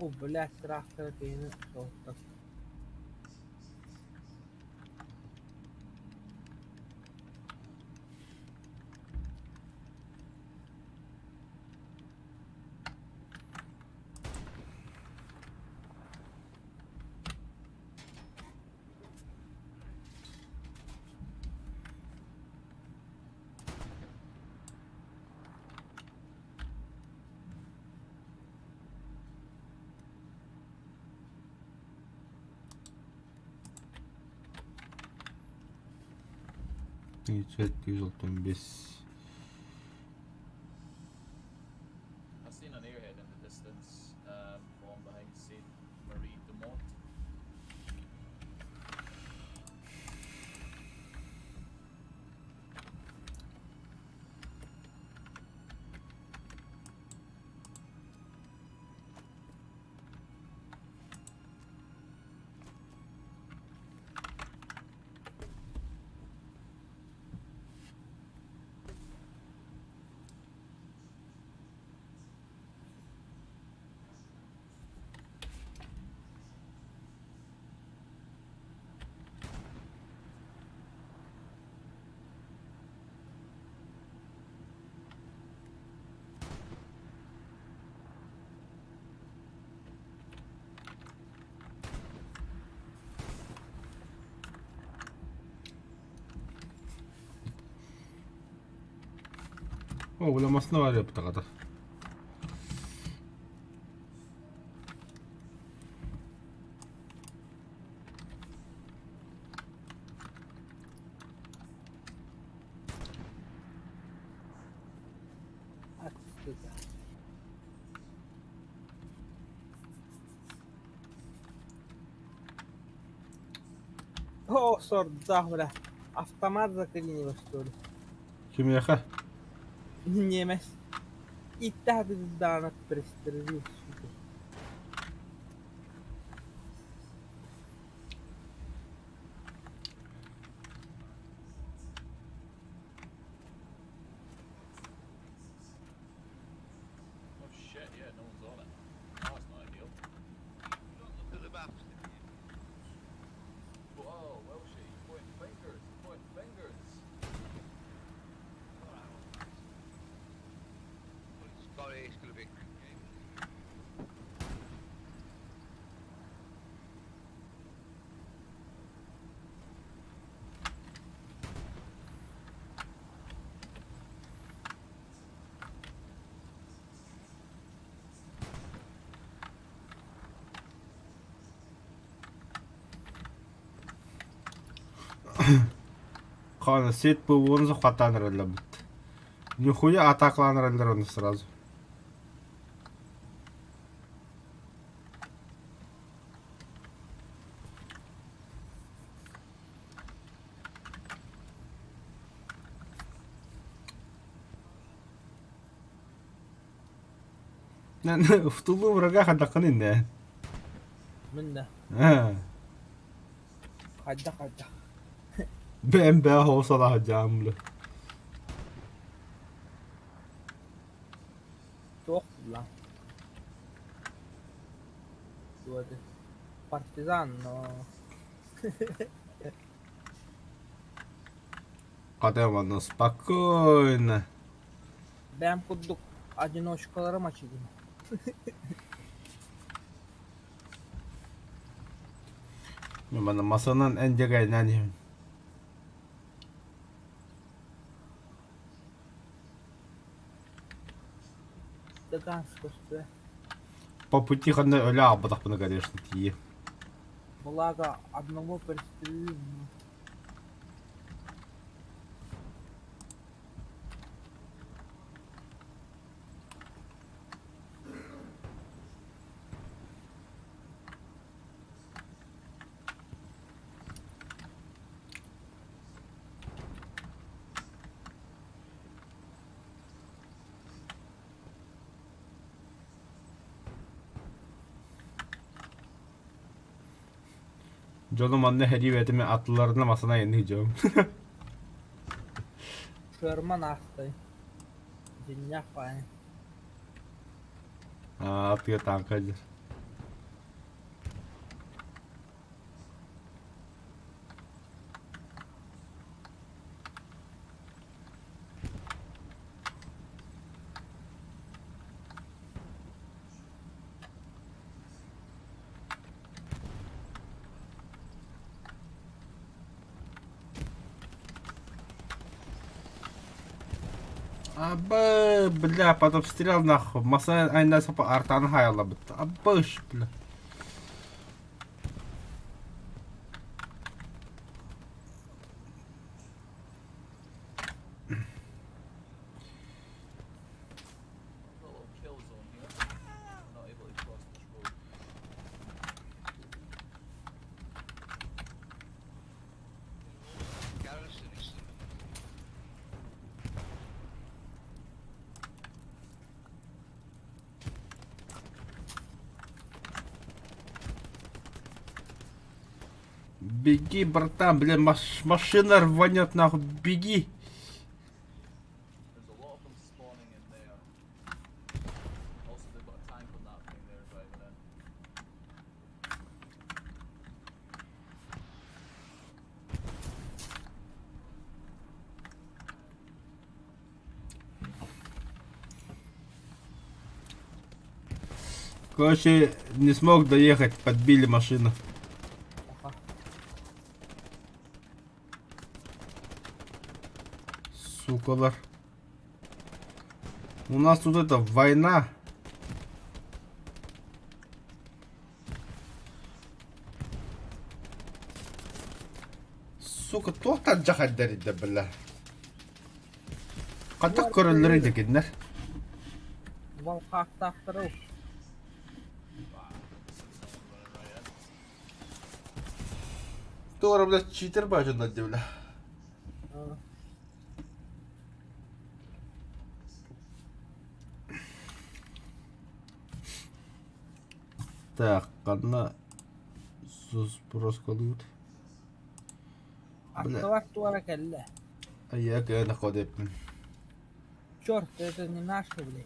O блядь, трактор beni soğuttu. Ücret 135. I've seen an airhead in the distance from behind Saint Marie de Mont. Uygulamasında var ya bu kadar. Artık О, сорт, да, бля. Автомат заклинило, что ли? Kim yaka? Немец. И так данных пристрелил, сука. Oh shit, yeah, no one's on it. Oh, that's not ideal. Look at the maps. Whoa, Welshie, pointing fingers, pointing fingers. It's gonna be a great game. Хана сет был, он захватан роллабит. Нихуя атаклан роллерон сразу. В тылу врага хадаканы не. من ده قد Ben be olsa da camlı. çok lan. Şurada. Партизан, но... Кадемано спокойно. Ben kurduk одиночкаларım açıldım. Bana masanın en cegayla Даганск üstü. по пути ходно öyle абадах bunu конечно тие. Благо одного пристрелил. Canım anne hediye verdim atlılarını masana yenileceğim. Шерман ахтай. Денья файн. Atıyor tankacı. Абы, бля, потом стрелял нахуй. Маса айна сапа артаны хайла бітті. Абы, бля. Little kill zone here. I'm not able to cross this road. Garrison is Беги, братан, бля, машина рванет нахуй, беги. There's a lot of them spawning in there. Also, they've got a tank on that thing there driving in. Короче, не смог доехать, подбили машину. Ага. Сукалар. У нас тут это война. Сука, тоқтат жахаддар иде бля. Катак көрөлөр иде кендер. Valkahtақтыру. Тура, бля, читер бажында де бля. Так, одна спрос калут. Attı duvara kelle. Аяк я находепин. Черт, это не наши, блядь.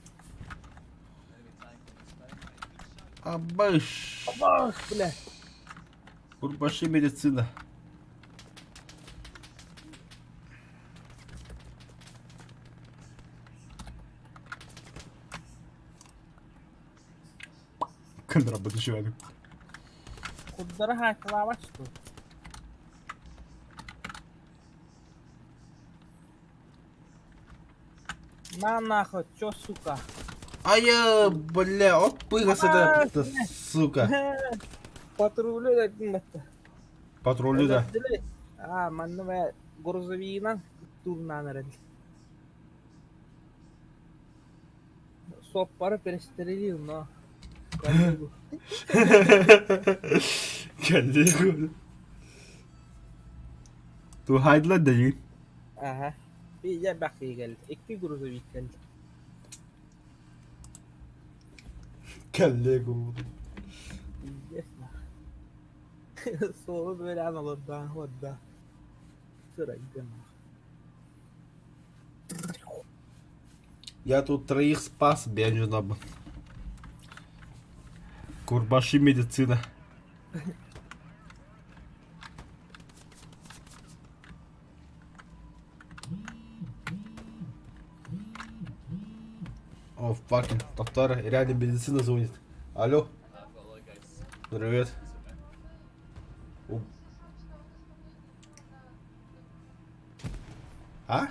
Enemy tank on this tank. Абыш. Бах, блядь. Урбаши медицина. Кан работа человек. Kudları haykılamak istiyor. На нахуй, чё, сука? Ая, бля, отпыгас это, сука. Патрулю dedim bette. Патрулю да. А, манны ve грузовигинен турнан herhalde. Соппары перестрелил, но... коллегу. Коллегу. Ту хайдла değil. Aha. Bir de bakıya geldi. İki gruzovik geldi. Коллегу. Ясно. Solu böyle analardan hodda. Sıra gidelim. Я тут троих спас, бенжу на Курбаши медицина. О, факин, Тавтара, реально медицина звонит. Алло, I've got a lot of guys. привет. Is it me? А?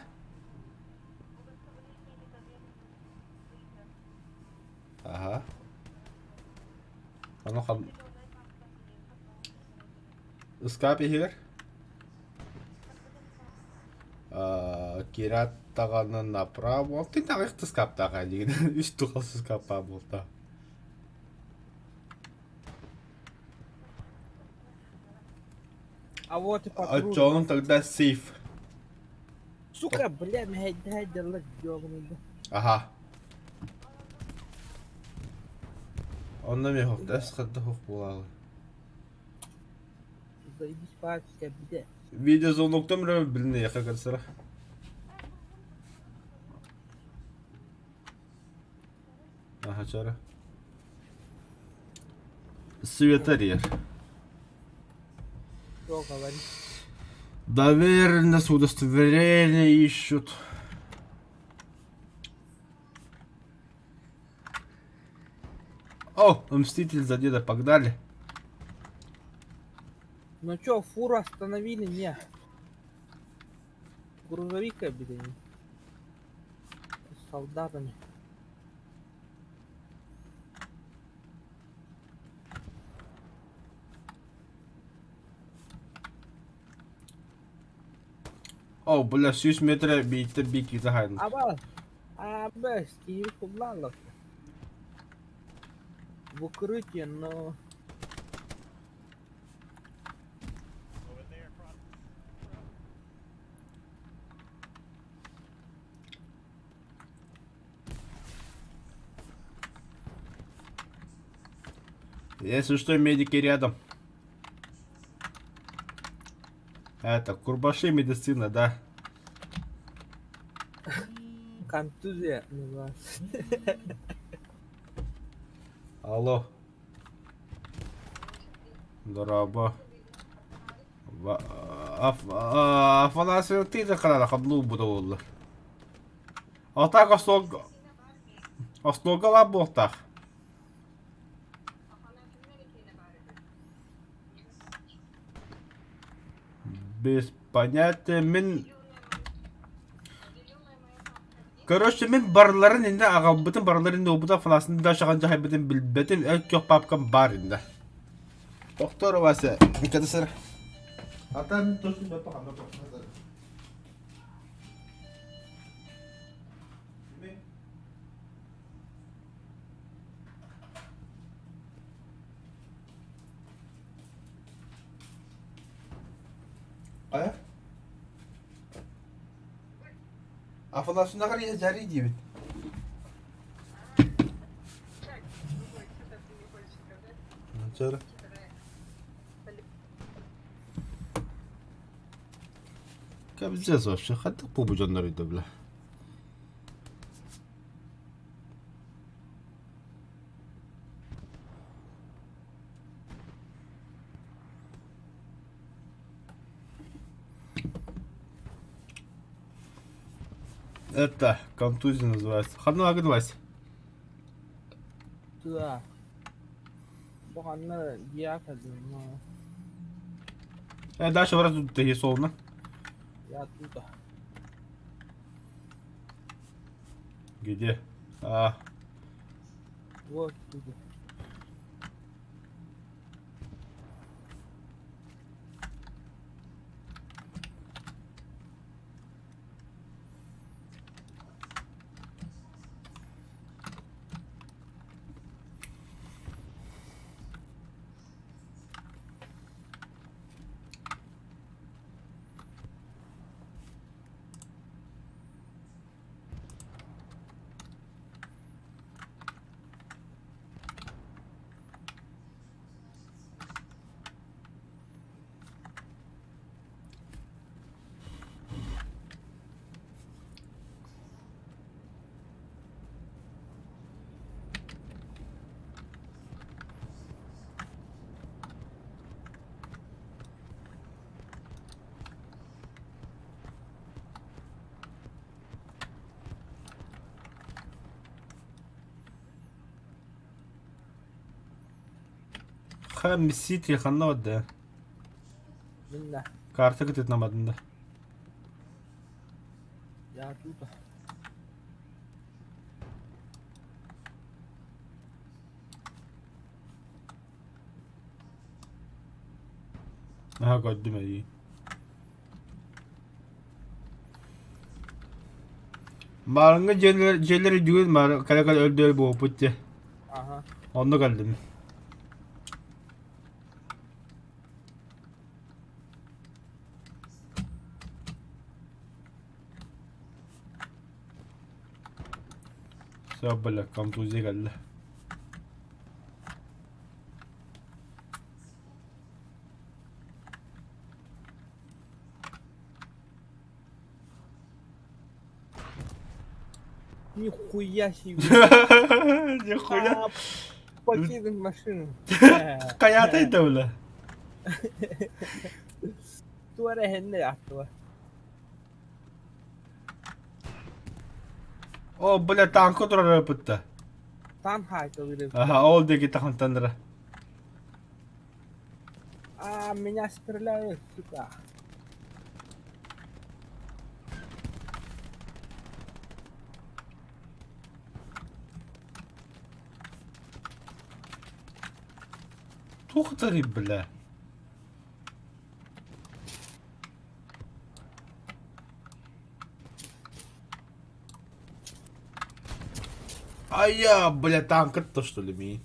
Ага. А ну-ка. Скапи here. Кират тағаны направо. Ты тағықты скап таға деген. Үш тұқасы скапа болды. А вот и А патруль. чё он тогда сейф? Сука, бля, мehedderlik ёбаный. Ага. Онда мен хоқ, дәс қадда хоқ болалы. Заебись пачка, бля. Видеозвонокта мрэ біліне яқа кәрсіра. Ага, чара. Светарьер. Что говорит? Доверенность, удостоверение ищут. О, Мститель за деда, погнали. Ну чё, фуру остановили? Не. Грузовика, блин. солдатами. О, бля, 100 метров биtti bir kişi haydi. Абы, Стив Кублалов. В укрытие, но... Если что, медики рядом. Это, Курбаши медицина, да. Контузия называется. Алло. Здорово. Афанасьев, ты закрыла хаблу буду. А так остогала бохтах. Без понятия мен. Короче, мен барларын инде агабытын барларын инде обута фаласын да шаган жахайбытын билбетим өк папкам бар инде. Доктор вася, никада сэр. Атан тосын да пахам да пахам. Aya? Афанасьевна гария жари дивит. Чара. Кабзез вообще, хатык побужандар иде бля. Это контузия называется. Хадна агадвайс. Да. Бұғанны диакады, но... Дальше в раз тут есть словно. Я тут. Где? Вот тут. Хамсит яханна вадда. Минна. Kartı kıtıtlamadın da. Я тут. Aha gördüm iyi. Maranga jeleri düğün mar kala kala öldü bu putte. Aha. Onda kaldım. Sabala kontuziye geldi. Нихуя себе. Нихуя. Покинуть машину. Kayataydı öyle. Tuore henne yaptı. O bля tanko durar putte. Там хайто видел. Aha oldu ki tahan tanrı. Меня стреляют, сука. Тухтари, бля. А я, бля, танк-то что ли, ми?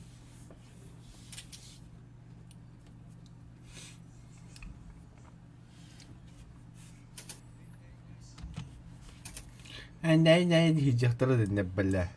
Не, хижахтара дэнэ, бля.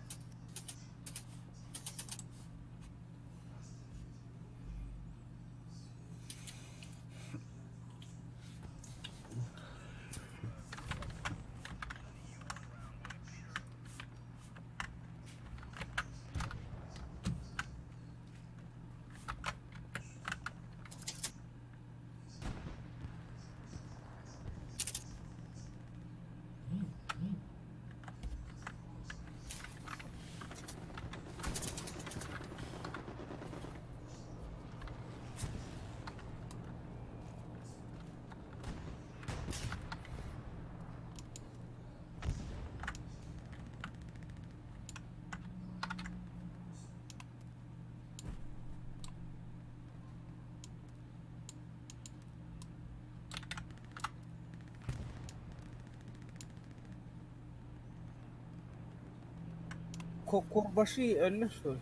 Курбаши öldü что ли?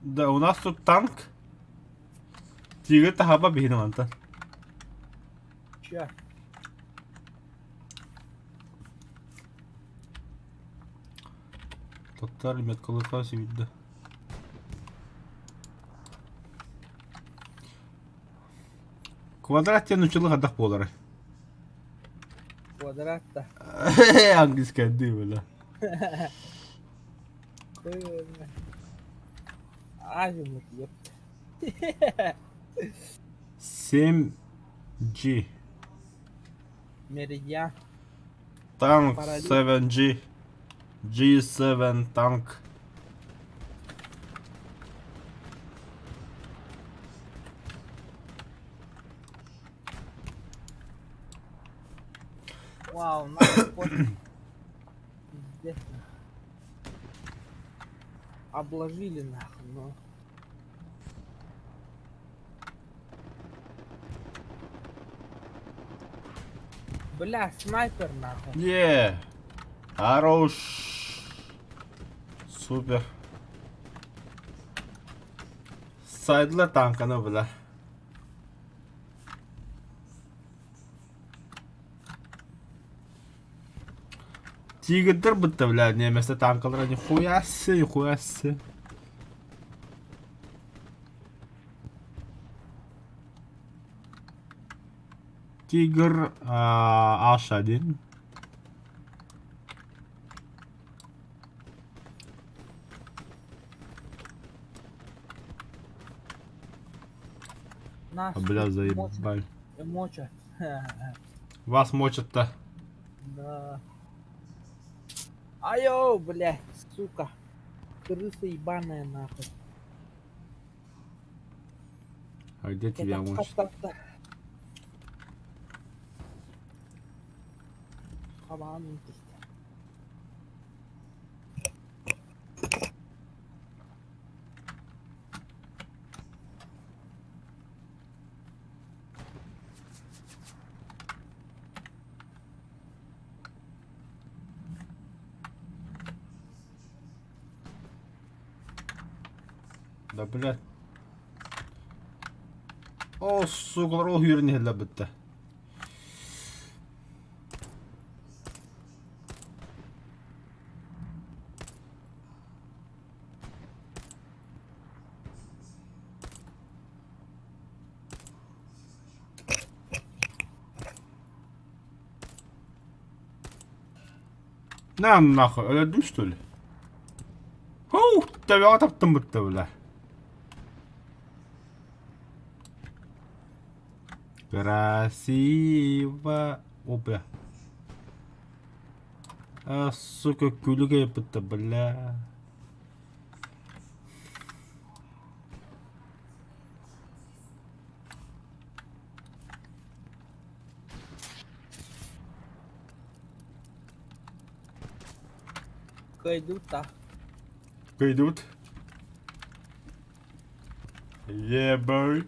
Да, у нас тут танк. Тигр-то хаба бихнем, Антон. Чья? Тоттар меткалыкасы видді. Квадраттен учылы хадақ болары. Квадратта. Английская ды, бля. Азимут, ёпта. 7G. Меридиан. Танк Параллель. 7G. G7 танк. Вау, надо пиздец. Обложили нахуй, но. Бля, снайпер нахуй. Хорош. Супер. Сайдла танка, ну, бля. Тигр бітті, бля, неместе танкалар, нихуя се. Тигр H1. Нас Бля, заебали. мочат. Вас мочат-то. Да. Айо, блядь, сука. Крыса ебаная нахуй. А где тебя Это мочат? так-так-так. Хабанın işte. Да, блядь. О, сука, ох, юрни хелла бітті. Нахуй, öldüm что ли? Хоу, тебя таптым бітті, бля. Красиво. О, бля. Сука, күліге бітті, бля. Кайдут, да. Идут. Yeah, boy.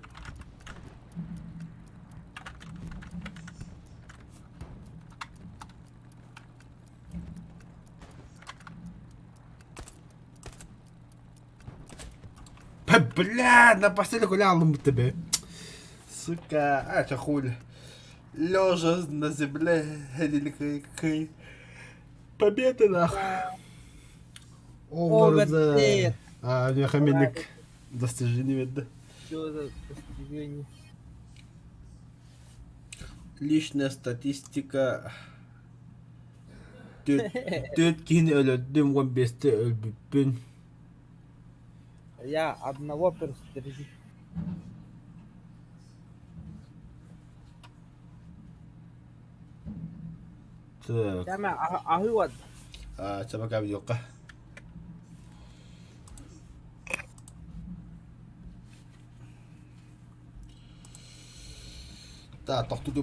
Бля, напоследок глянул бы тебе. Сука, а чё хули. Лежа на земле, крик. Победа нахуй. Over the... А, у меня хамельник достижение видно. Что за достижение? Личная статистика. Төт кин өлөддүм 15-те өлбүппүн. Я одного персонажа. Так. Tämä ahuat. Sama kävi joka. Tää tohtuu